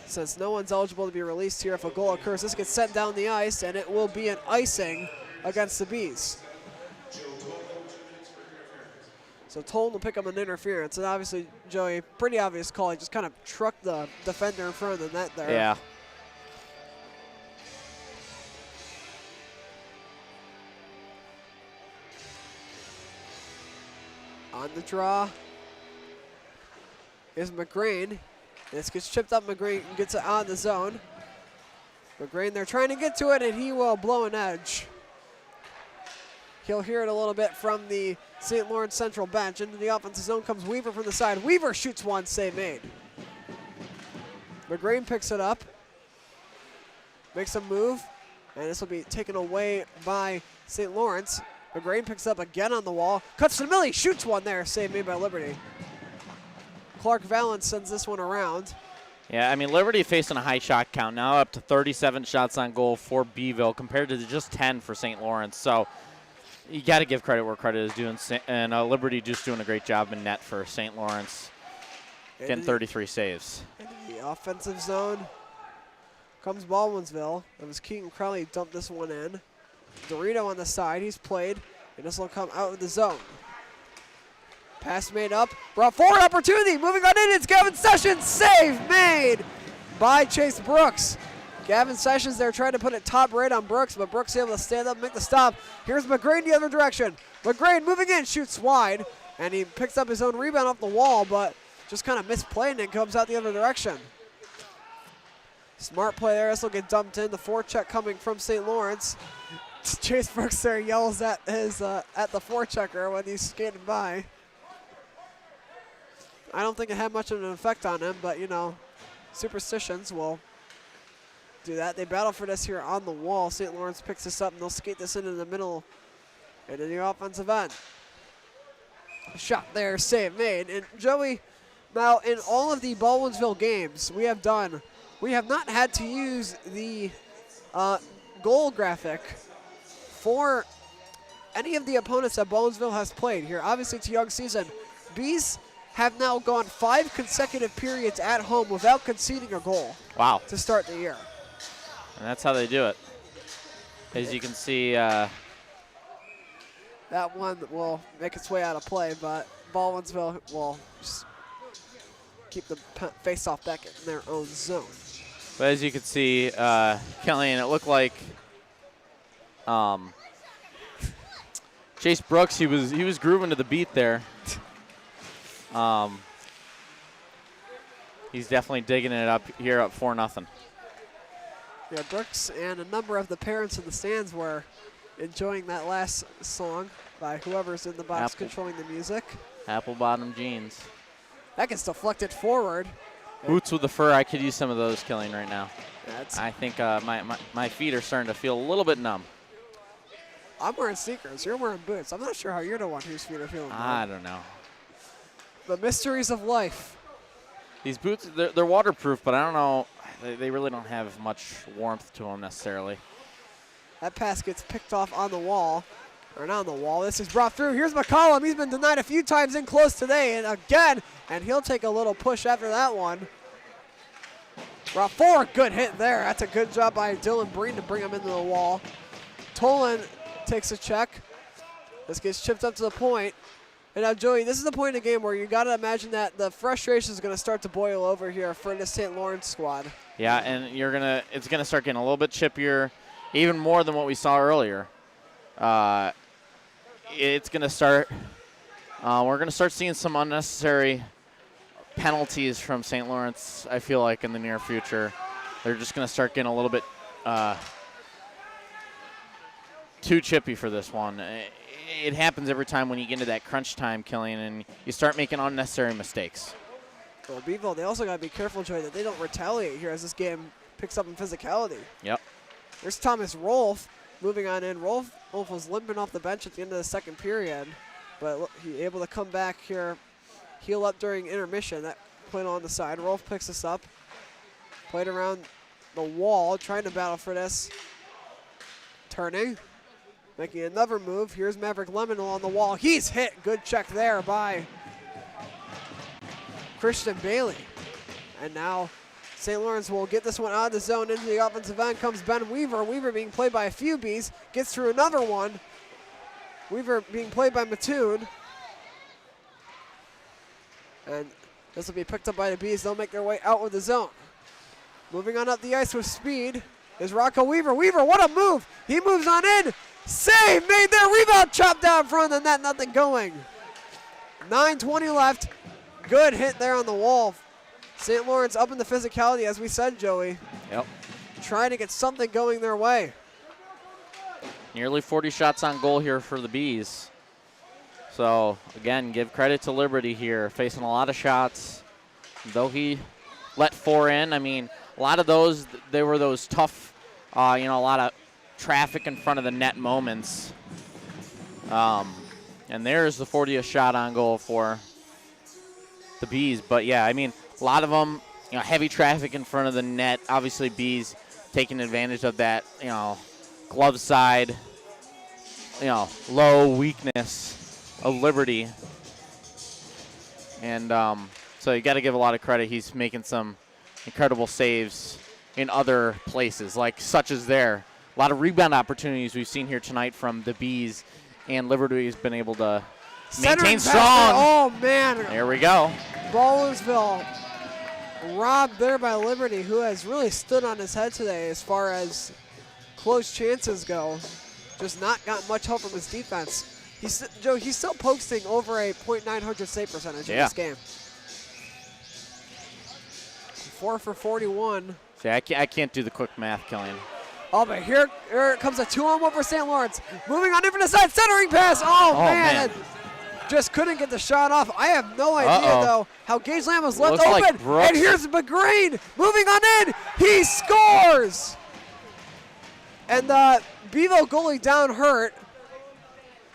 Since no one's eligible to be released here if a goal occurs, this gets sent down the ice, and it will be an icing against the Bees. So Toland will pick up an interference, and obviously, Joey, pretty obvious call. He just kind of trucked the defender in front of the net there. Yeah. On the draw is McGrain. This gets chipped up. McGrain gets it on the zone. McGrain, they're trying to get to it, and he will blow an edge. He'll hear it a little bit from the St. Lawrence Central bench. Into the offensive zone comes Weaver from the side. Weaver shoots one, save made. McGrain picks it up, makes a move, and this will be taken away by St. Lawrence. McGrain picks up again on the wall, cuts to the middle, he shoots one there, save made by Liberty. Clark Valance sends this one around. Yeah, I mean, Liberty facing a high shot count now, up to 37 shots on goal for Beeville compared to just 10 for St. Lawrence. So you got to give credit where credit is due, and Liberty just doing a great job in net for St. Lawrence, getting 33 saves. Into the offensive zone comes Baldwinsville. It was Keaton Crowley dumped this one in. Dorito on the side, he's played, and this will come out of the zone. Pass made up, brought forward, opportunity, moving on in, it's Gavin Sessions, save made by Chase Brooks. Gavin Sessions there trying to put it top right on Brooks, but Brooks able to stand up and make the stop. Here's McGrain the other direction. McGrain moving in, shoots wide, and he picks up his own rebound off the wall, but just kind of misplaying it, comes out the other direction. Smart play there, this will get dumped in, the forecheck coming from St. Lawrence. Chase Brooks there yells at his at the forechecker when he's skating by. I don't think it had much of an effect on him, but you know, superstitions will do that. They battle for this here on the wall. St. Lawrence picks this up and they'll skate this into the middle into the offensive end. Shot there, save made. And Joey, now in all of the Baldwinsville games we have not had to use the goal graphic for any of the opponents that Baldwinsville has played here. Obviously, it's a young season. Bees have now gone 5 consecutive periods at home without conceding a goal. Wow. To start the year. And that's how they do it. As you can see. That one will make its way out of play, but Baldwinsville will just keep the face-off back in their own zone. But as you can see, Killian, it looked like Chase Brooks, he was grooving to the beat there. He's definitely digging it up here up 4-0. Yeah, Brooks and a number of the parents in the stands were enjoying that last song by whoever's in the box controlling the music. Apple bottom jeans. That gets deflected forward. Boots with the fur, I could use some of those, Killian, right now. That's I think my feet are starting to feel a little bit numb. I'm wearing sneakers. You're wearing boots. I'm not sure how you're the one whose feet are feeling numb. I don't know. The mysteries of life. These boots, they're waterproof, but I don't know. They really don't have much warmth to them necessarily. That pass gets picked off on the wall. Or not on the wall. This is brought through. Here's McCollum. He's been denied a few times in close today. And again, and he'll take a little push after that one. Brought forward. Good hit there. That's a good job by Dylan Breen to bring him into the wall. Tolan takes a check. This gets chipped up to the point. And now, Joey, this is the point in the game where you got to imagine that the frustration is going to start to boil over here for the St. Lawrence squad. Yeah, and it's gonna start getting a little bit chippier, even more than what we saw earlier. It's gonna start. We're gonna start seeing some unnecessary penalties from St. Lawrence. I feel like in the near future, they're just gonna start getting a little bit too chippy for this one. It happens every time when you get into that crunch time, Killian, and you start making unnecessary mistakes. Well, Beeville, they also got to be careful, Joey, that they don't retaliate here as this game picks up in physicality. Yep. There's Thomas Rolfe moving on in. Rolfe was limping off the bench at the end of the second period, but he able to come back here, heal up during intermission. That played on the side. Rolfe picks this up, played around the wall, trying to battle for this. Turning, making another move. Here's Maverick Lemon on the wall. He's hit. Good check there by Christian Bailey. And now St. Lawrence will get this one out of the zone. Into the offensive end comes Ben Weaver. Weaver being played by a few Bees. Gets through another one. Weaver being played by Mattoon. And this will be picked up by the Bees. They'll make their way out of the zone. Moving on up the ice with speed is Rocco Weaver. Weaver, what a move. He moves on in. Save made there. Rebound chopped down front of the net. Nothing going. 9:20 left. Good hit there on the wall. St. Lawrence up in the physicality, as we said, Joey. Yep. Trying to get something going their way. Nearly 40 shots on goal here for the Bees. So, again, give credit to Liberty here, facing a lot of shots. Though he let 4 in, I mean, a lot of those, they were those tough, a lot of traffic in front of the net moments. And there's the 40th shot on goal for the Bees. But, yeah, I mean, a lot of them, heavy traffic in front of the net. Obviously, Bees taking advantage of that, glove side, low weakness of Liberty. And so you got to give a lot of credit. He's making some incredible saves in other places, like such as there. A lot of rebound opportunities we've seen here tonight from the Bees, and Liberty has been able to maintain strong. Oh, man. There we go. Baldwisnville robbed there by Liberty, who has really stood on his head today as far as close chances go. Just not got much help from his defense. He's still posting over a .900 save percentage in this game. 4 for 41. See, I can't do the quick math, Killian. Oh, but here comes a 2-on-1 for St. Lawrence. Moving on in from the side, centering pass. Oh man. Just couldn't get the shot off. I have no idea, though, how Gage Lamb was left open. And here's McGrain moving on in. He scores. And the Bevo goalie down hurt.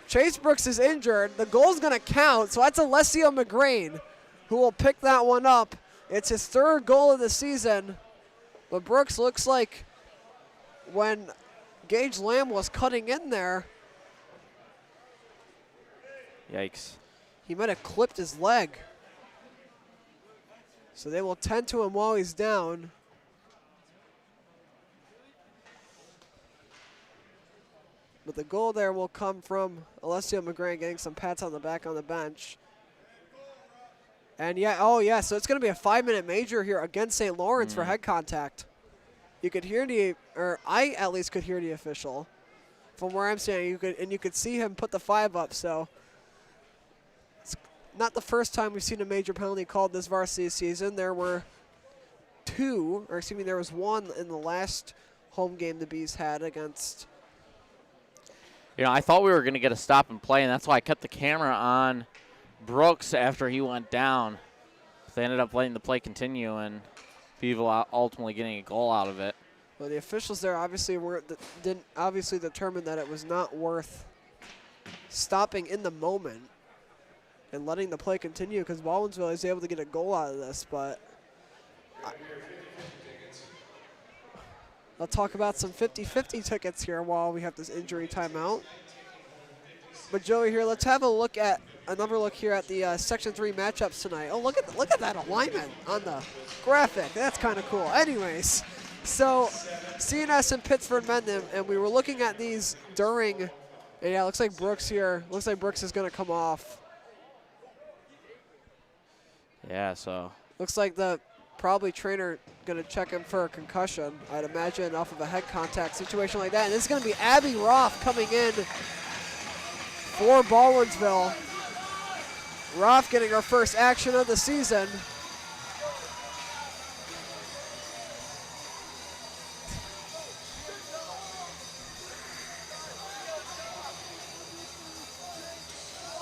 Chase Brooks is injured. The goal's going to count, so that's Alessio McGrain who will pick that one up. It's his 3rd goal of the season. But Brooks looks like when Gage Lamb was cutting in there, yikes. he might have clipped his leg. So they will tend to him while he's down. But the goal there will come from Alessio McGrant getting some pats on the back on the bench. And yeah, oh yeah, so it's going to be a 5-minute major here against St. Lawrence for head contact. You could hear or I at least could hear the official from where I'm standing. You could see him put the 5 up. So it's not the first time we've seen a major penalty called this varsity season. There were 2, or excuse me, there was 1 in the last home game the Bees had against. You know, I thought we were going to get a stop and play, and that's why I kept the camera on Brooks after he went down. They ended up letting the play continue, and Beeville ultimately getting a goal out of it. Well, the officials there obviously didn't obviously determine that it was not worth stopping in the moment and letting the play continue, because Baldwinsville is able to get a goal out of this. But I'll talk about some 50-50 tickets here while we have this injury timeout. But Joey, here, let's have another look here at the Section 3 matchups tonight. Oh, look at that alignment on the graphic. That's kind of cool. Anyways, so CNS and Pittsford met them, and we were looking at these during. And yeah, it looks like Brooks here. Looks like Brooks is going to come off. Yeah, so. Looks like the probably trainer going to check him for a concussion, I'd imagine, off of a head contact situation like that. And this is going to be Abby Roth coming in for Baldwinsville. Roth getting her first action of the season.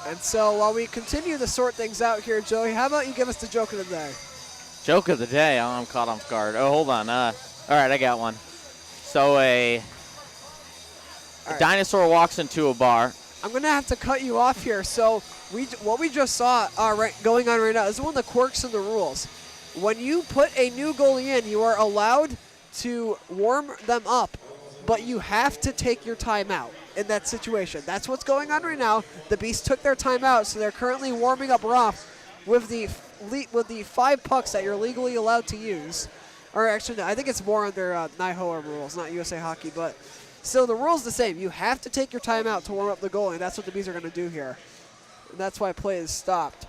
And so while we continue to sort things out here, Joey, how about you give us the joke of the day? Joke of the day. Oh, I'm caught off guard. Oh, hold on. All right, I got one. So a dinosaur walks into a bar. I'm going to have to cut you off here. So what we just saw going on right now is one of the quirks in the rules. When you put a new goalie in, you are allowed to warm them up, but you have to take your timeout in that situation. That's what's going on right now. The Bees took their timeout, so they're currently warming up Roth with the 5 pucks that you're legally allowed to use. Or actually, no, I think it's more under NIHOA rules, not USA Hockey, but still the rule's the same. You have to take your timeout to warm up the goalie, and that's what the Bees are going to do here. And that's why play is stopped.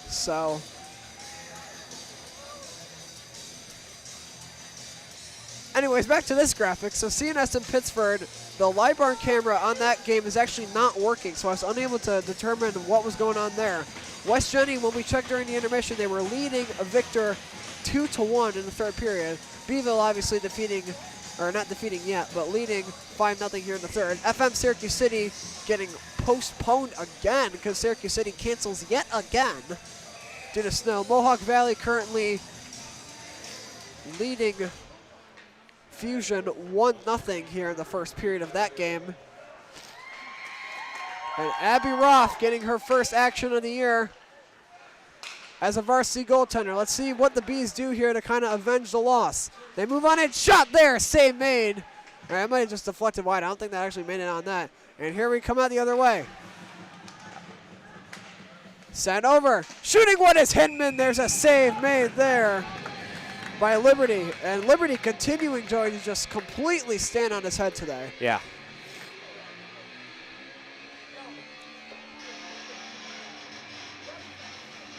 So anyways, back to this graphic. So CNS and Pittsford, the Libarn camera on that game is actually not working, so I was unable to determine what was going on there. West Jenny, when we checked during the intermission, they were leading Victor 2-1 in the third period. Beeville obviously not defeating yet, but leading 5-0 here in the third. FM Syracuse City getting postponed again because Syracuse City cancels yet again due to snow. Mohawk Valley currently leading Fusion 1-0 here in the first period of that game. And Abby Roth getting her first action of the year as a varsity goaltender. Let's see what the Bees do here to kind of avenge the loss. They move on it, shot there, save made. All right, I might have just deflected wide. I don't think that actually made it on that. And here we come out the other way. Sent over, shooting one is Hinman. There's a save made there by Liberty. And Liberty continuing, Joey, to just completely stand on his head today. Yeah.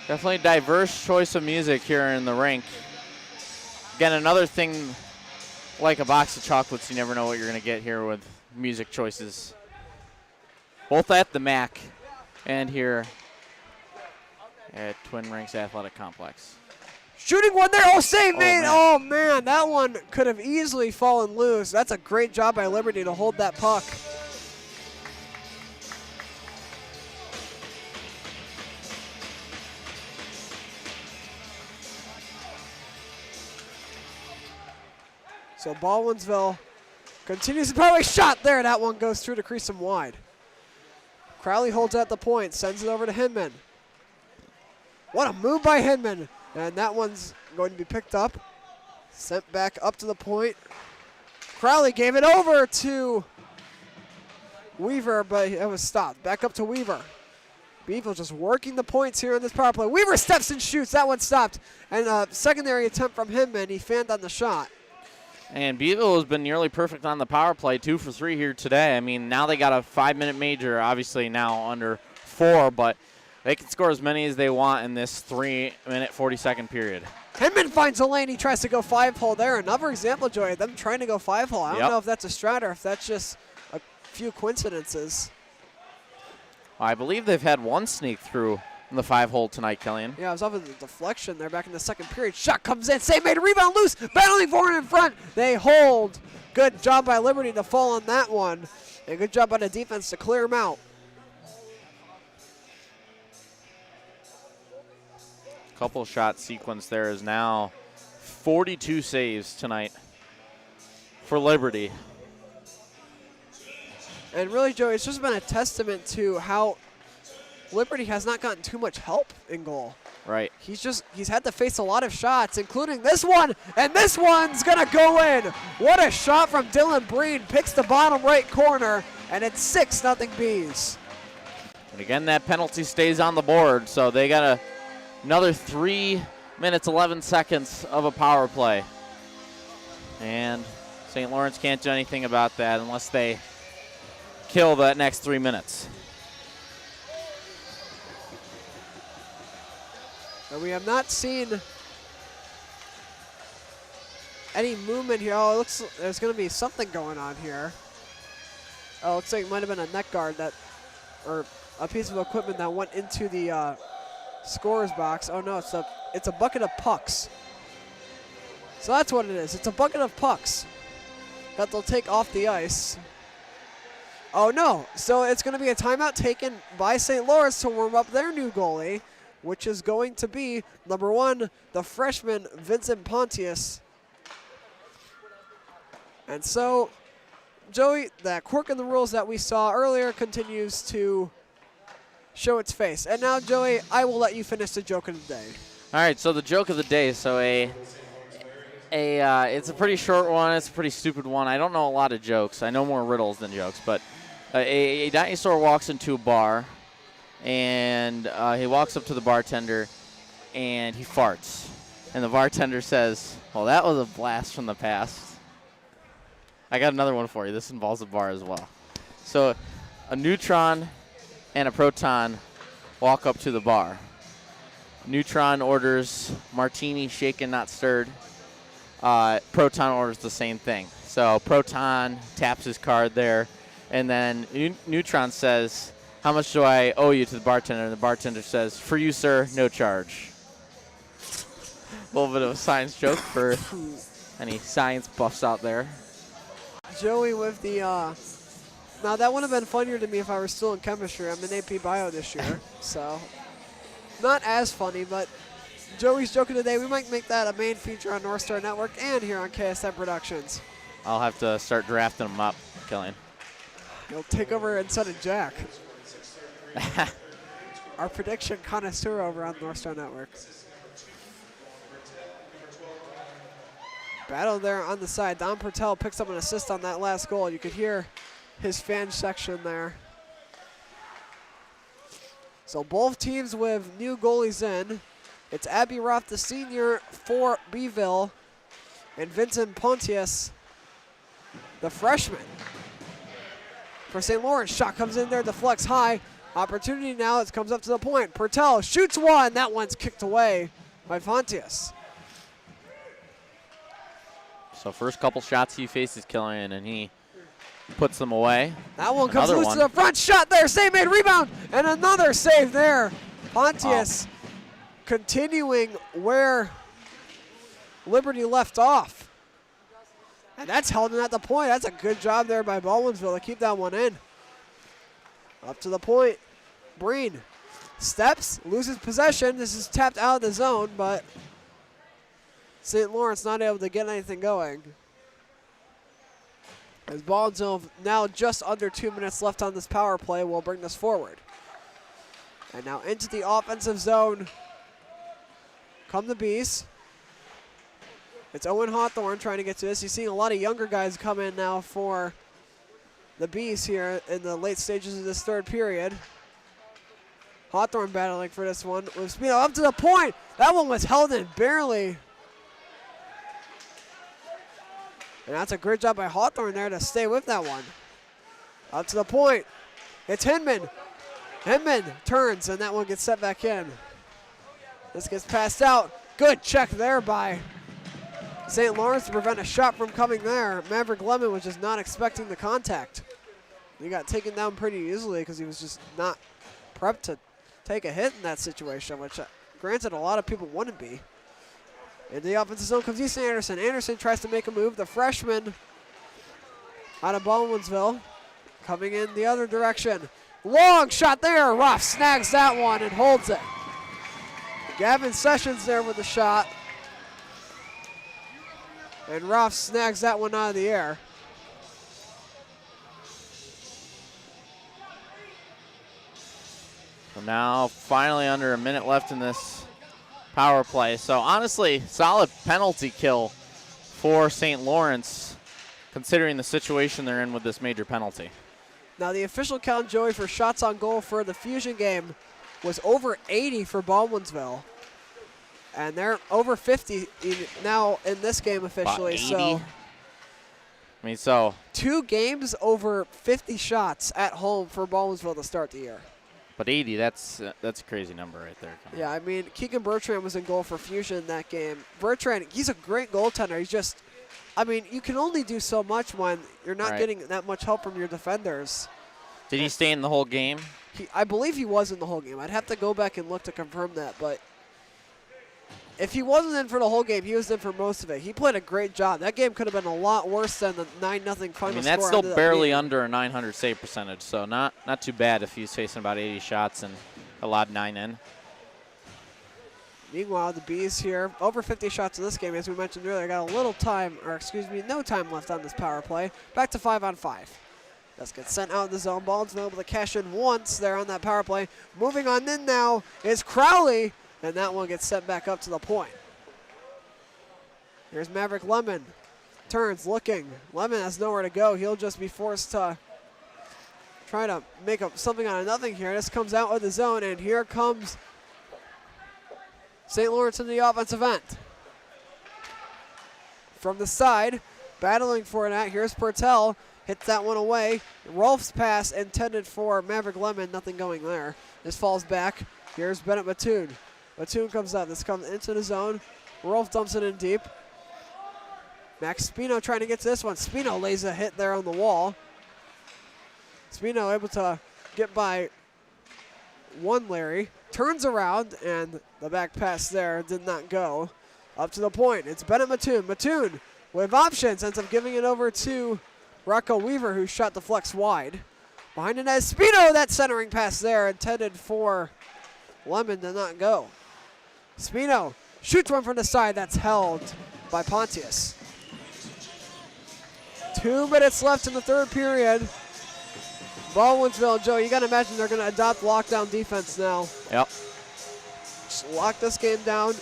Definitely diverse choice of music here in the rink. Again, another thing, like a box of chocolates, you never know what you're going to get here with music choices. Both at the MAC and here at Twin Ranks Athletic Complex. Shooting one there, oh, save made. Oh, man, that one could have easily fallen loose. That's a great job by Liberty to hold that puck. So Baldwinsville continues to probably shot there. That one goes through to crease him wide. Crowley holds at the point, sends it over to Hinman. What a move by Hinman. And that one's going to be picked up, sent back up to the point. Crowley gave it over to Weaver, but it was stopped. Back up to Weaver. Beeville just working the points here in this power play. Weaver steps and shoots. That one stopped. And a secondary attempt from him, and he fanned on the shot. And Beeville has been nearly perfect on the power play, 2 for 3 here today. I mean, now they got a 5-minute major, obviously now under 4, but they can score as many as they want in this 3-minute, 40-second period. Hinman finds a lane. He tries to go 5-hole there. Another example, Joey, of them trying to go 5-hole. I don't know if that's a strat or if that's just a few coincidences. I believe they've had one sneak through in the 5-hole tonight, Killian. Yeah, it was off of the deflection there back in the second period. Shot comes in. Save made a rebound loose. Battling for it in front. They hold. Good job by Liberty to fall on that one. And good job by the defense to clear him out. Couple shot sequence there is now 42 saves tonight for Liberty. And really, Joey, it's just been a testament to how Liberty has not gotten too much help in goal. Right. He's had to face a lot of shots, including this one, and this one's gonna go in. What a shot from Dylan Breen. Picks the bottom right corner, and it's 6-0 Bees. And again, that penalty stays on the board, so they got another 3 minutes, 11 seconds of a power play. And St. Lawrence can't do anything about that unless they kill that next 3 minutes. And we have not seen any movement here. Oh, it looks there's going to be something going on here. Oh, it looks like it might have been a neck guard or a piece of equipment that went into the scorer's box. Oh no, it's a bucket of pucks. So that's what it is. It's a bucket of pucks that they'll take off the ice. Oh no, so it's going to be a timeout taken by St. Lawrence to warm up their new goalie, which is going to be number 1, the freshman Vincent Pontius. And so, Joey, that quirk in the rules that we saw earlier continues to show its face. And now, Joey, I will let you finish the joke of the day. All right, so the joke of the day. So it's a pretty short one. It's a pretty stupid one. I don't know a lot of jokes. I know more riddles than jokes. But a dinosaur walks into a bar, and he walks up to the bartender, and he farts. And the bartender says, well, that was a blast from the past. I got another one for you. This involves a bar as well. So a neutron and a proton walk up to the bar. Neutron orders martini, shaken, not stirred. Proton orders the same thing. So Proton taps his card there, and then Neutron says, how much do I owe you to the bartender? And the bartender says, for you, sir, no charge. A little bit of a science joke for any science buffs out there. Joey with the, now that would have been funnier to me if I were still in chemistry. I'm in AP Bio this year, so not as funny, but Joey's joke of the day, we might make that a main feature on North Star Network and here on KSM Productions. I'll have to start drafting them up, Killian. He'll take over instead of Jack. Our prediction connoisseur over on North Star Network. Battle there on the side. Don Pertel picks up an assist on that last goal. You could hear his fan section there. So both teams with new goalies in. It's Abby Roth, the senior for Beeville, and Vincent Pontius, the freshman for St. Lawrence. Shot comes in there, deflects high. Opportunity now, it comes up to the point. Pertel shoots one. That one's kicked away by Pontius. So first couple shots he faces Killian, and he puts them away. That one comes loose to the front. Shot there, save made, rebound, and another save there. Pontius continuing where Liberty left off. And that's held in at the point. That's a good job there by Baldwinsville to keep that one in. Up to the point. Breen steps, loses possession. This is tapped out of the zone, but St. Lawrence not able to get anything going. As Baldwinville now just under 2 minutes left on this power play will bring this forward. And now into the offensive zone come the Bees. It's Owen Hawthorne trying to get to this. You're seeing a lot of younger guys come in now for the Bees here in the late stages of this third period. Hawthorne battling for this one with Spino up to the point. That one was held in barely. And that's a great job by Hawthorne there to stay with that one. Up to the point. It's Hinman. Hinman turns, and that one gets set back in. This gets passed out. Good check there by St. Lawrence to prevent a shot from coming there. Maverick Lemon was just not expecting the contact. He got taken down pretty easily because he was just not prepped to take a hit in that situation, which granted a lot of people wouldn't be. In the offensive zone comes Easton Anderson. Anderson tries to make a move. The freshman out of Baldwinsville coming in the other direction. Long shot there. Ruff snags that one and holds it. Gavin Sessions there with the shot. And Ruff snags that one out of the air. So now finally under a minute left in this power play. So honestly, solid penalty kill for St. Lawrence considering the situation they're in with this major penalty. Now the official count, Joey, for shots on goal for the Fusion game was over 80 for Baldwinsville. And they're over 50 now in this game officially. So, I mean, so 2 games over 50 shots at home for Baldwinsville to start the year. But 80, that's a crazy number right there. Yeah, I mean, Keegan Bertrand was in goal for Fusion in that game. Bertrand, he's a great goaltender. He's just, I mean, you can only do so much when you're not getting that much help from your defenders. Did he stay in the whole game? I believe he was in the whole game. I'd have to go back and look to confirm that, but if he wasn't in for the whole game, he was in for most of it. He played a great job. That game could have been a lot worse than the 9-0 final score. I mean, that's still barely under a 900 save percentage, so not too bad if he's facing about 80 shots and allowed 9 in. Meanwhile, the Bees here, over 50 shots in this game, as we mentioned earlier, got a little time, or excuse me, no time left on this power play. Back to 5-on-5. This gets sent out of the zone. Baldwin's able to cash in once there on that power play. Moving on in now is Crowley. And that one gets sent back up to the point. Here's Maverick Lemon. Turns, looking. Lemon has nowhere to go. He'll just be forced to try to make up something out of nothing here. This comes out of the zone, and here comes St. Lawrence in the offensive end. From the side, battling for it. Here's Pertell. Hits that one away. Rolf's pass intended for Maverick Lemon. Nothing going there. This falls back. Here's Bennett Mattoon. Mattoon comes up. This comes into the zone. Rolf dumps it in deep. Max Spino trying to get to this one. Spino lays a hit there on the wall. Spino able to get by one Larry. Turns around, and the back pass there did not go. Up to the point. It's Bennett Mattoon. Mattoon with options ends up giving it over to Rocco Weaver, who shot the flex wide. Behind the net, Spino, that centering pass there intended for Lemon did not go. Spino shoots one from the side. That's held by Pontius. 2 minutes left in the third period. Baldwinsville, Joe, you got to imagine they're going to adopt lockdown defense now. Yep. Just lock this game down.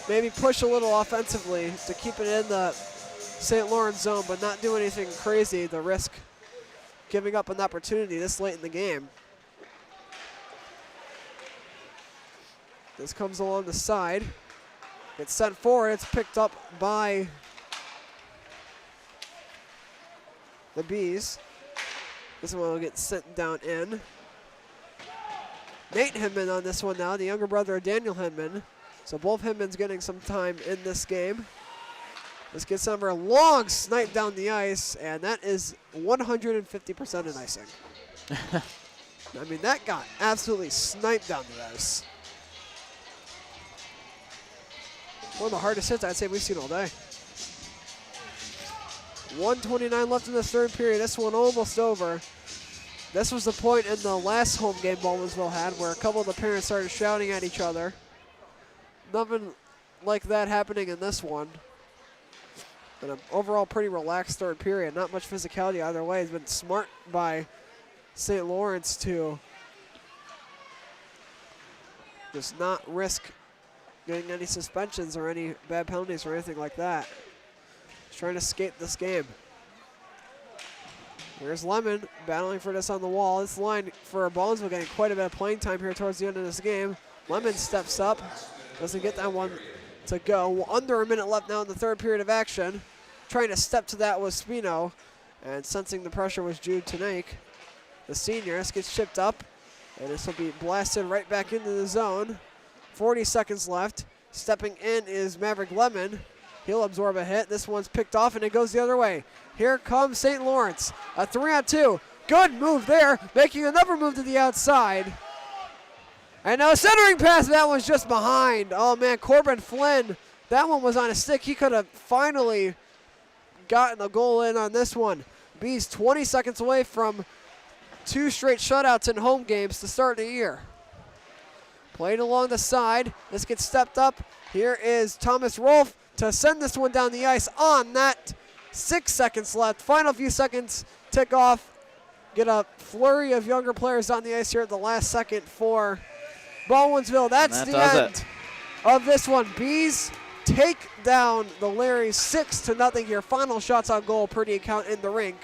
Maybe push a little offensively to keep it in the St. Lawrence zone, but not do anything crazy to risk giving up an opportunity this late in the game. This comes along the side. It's sent forward. It's picked up by the Bees. This one will get sent down in. Nate Hinman on this one now, the younger brother of Daniel Hinman. So both Hinmans getting some time in this game. This gets over a long snipe down the ice, and that is 150% in icing. I mean, that got absolutely sniped down the ice. One of the hardest hits I'd say we've seen all day. 1:29 left in the third period. This one almost over. This was the point in the last home game Baldwinsville had where a couple of the parents started shouting at each other. Nothing like that happening in this one. But an overall pretty relaxed third period. Not much physicality either way. It's been smart by St. Lawrence to just not risk getting any suspensions or any bad penalties or anything like that. Just trying to skate this game. Here's Lemon battling for this on the wall. This line for Baldwinville getting quite a bit of playing time here towards the end of this game. Lemon steps up, doesn't get that one to go. Under a minute left now in the third period of action. Trying to step to that was Spino, and sensing the pressure was Jude Tanake, the senior. This gets chipped up, and this will be blasted right back into the zone. 40 seconds left. Stepping in is Maverick Lemon. He'll absorb a hit. This one's picked off, and it goes the other way. Here comes St. Lawrence. A 3-on-2. Good move there, making another move to the outside. And now centering pass, that one's just behind. Oh, man, Corbin Flynn. That one was on a stick. He could have finally gotten a goal in on this one. Bees 20 seconds away from 2 straight shutouts in home games to start the year. Played along the side. This gets stepped up. Here is Thomas Rolfe to send this one down the ice on that. 6 seconds left. Final few seconds tick off. Get a flurry of younger players on the ice here at the last second for Baldwinsville. That's the end of this one. Bees take down the Larries 6-0 here. Final shots on goal per the account in the rink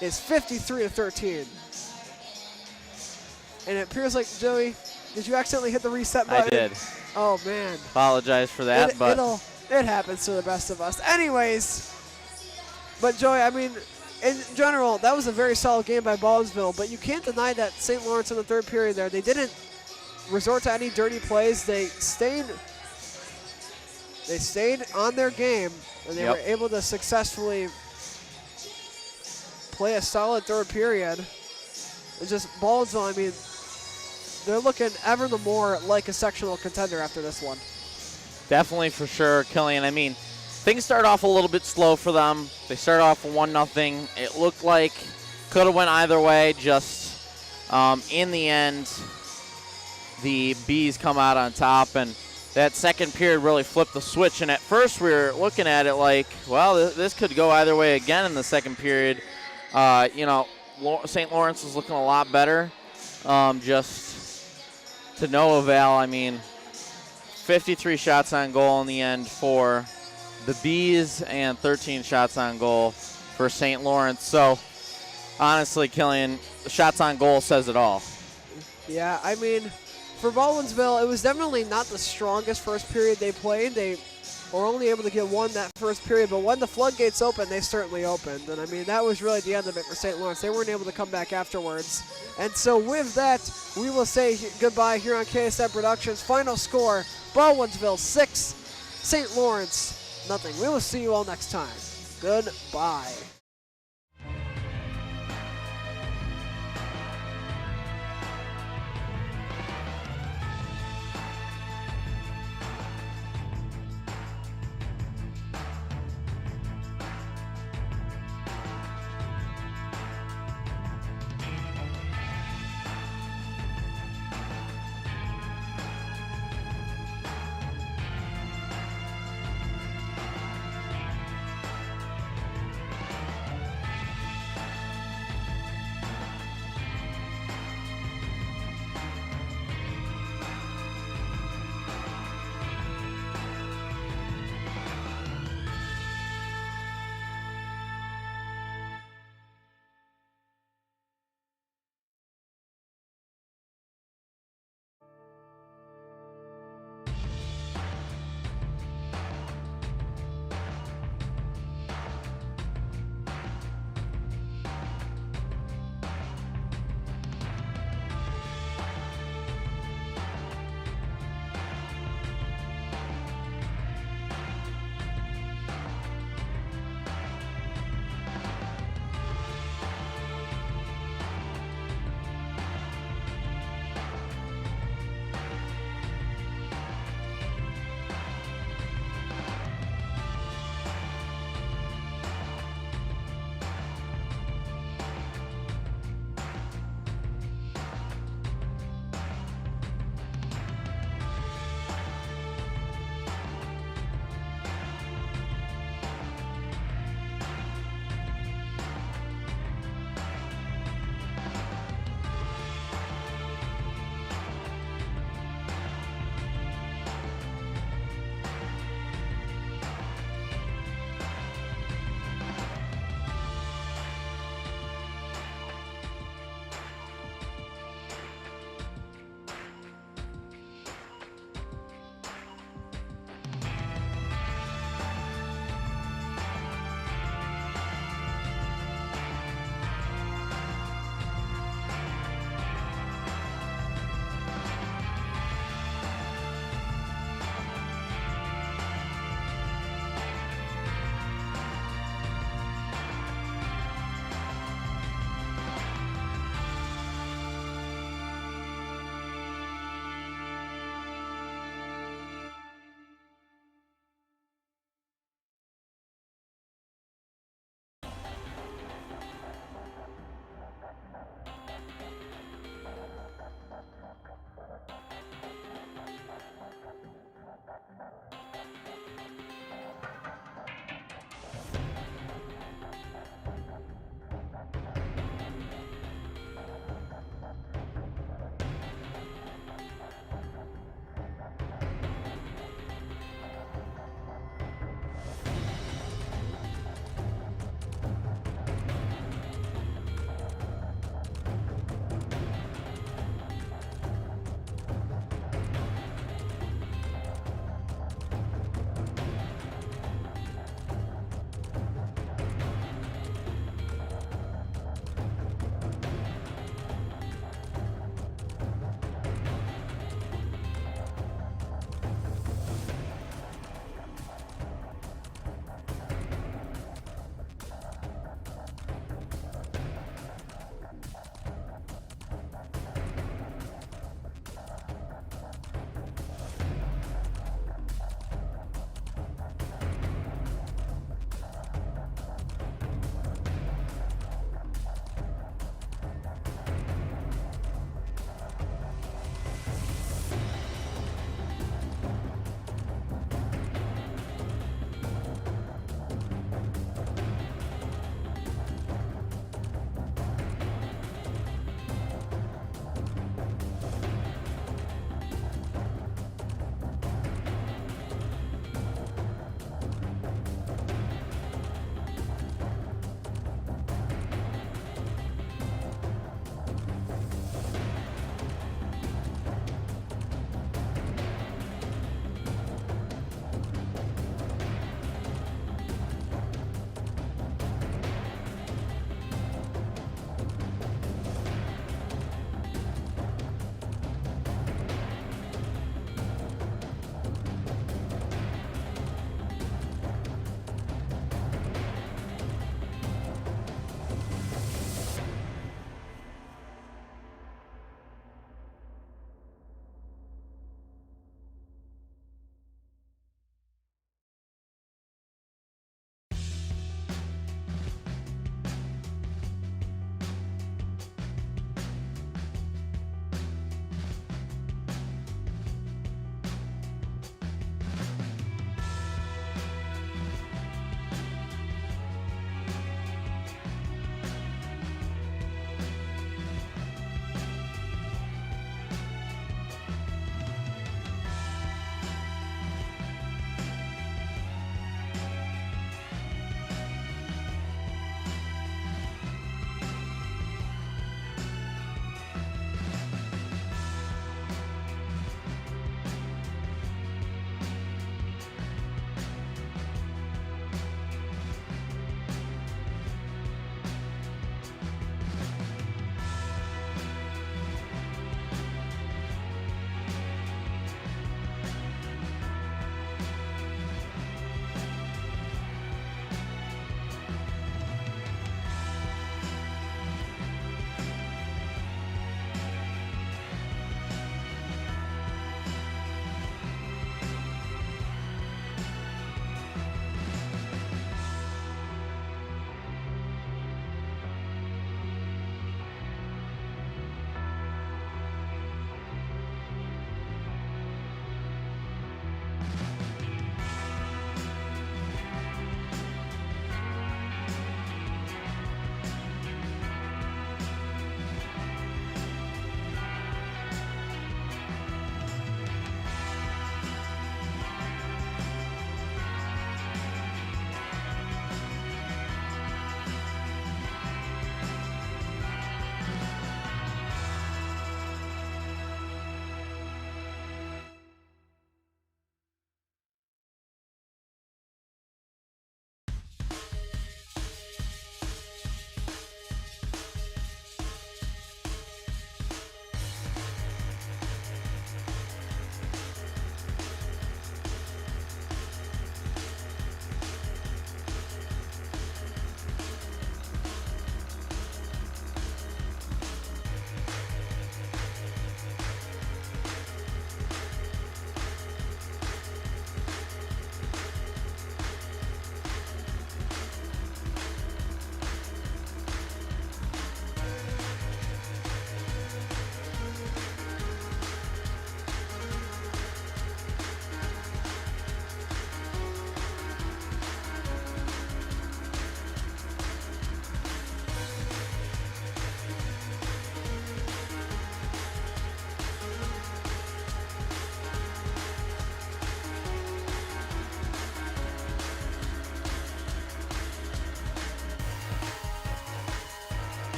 is 53-13. And it appears like, Joey, did you accidentally hit the reset button? I did. Oh, man. Apologize for that, but it happens to the best of us. Anyways, but Joey, I mean, in general, that was a very solid game by Baldwinsville, but you can't deny that St. Lawrence in the third period there, they didn't resort to any dirty plays. They stayed on their game, and they were able to successfully play a solid third period. It's just Baldwinsville, I mean, they're looking ever the more like a sectional contender after this one. Definitely, for sure, Killian. I mean, things start off a little bit slow for them. They start off 1-0. It looked like could have went either way. Just in the end, the Bees come out on top, and that second period really flipped the switch. And at first, we were looking at it like, well, this could go either way again in the second period. You know, St. Lawrence is looking a lot better. Just to no avail. I mean, 53 shots on goal in the end for the Bees and 13 shots on goal for St. Lawrence. So, honestly, Killian, the shots on goal says it all. Yeah, I mean, for Baldwinsville, it was definitely not the strongest first period they played. They were only able to get one that first period, but when the floodgates opened, they certainly opened. And, I mean, that was really the end of it for St. Lawrence. They weren't able to come back afterwards. And so with that, we will say goodbye here on KSM Productions. Final score, Baldwinsville 6, St. Lawrence 0. We will see you all next time. Goodbye.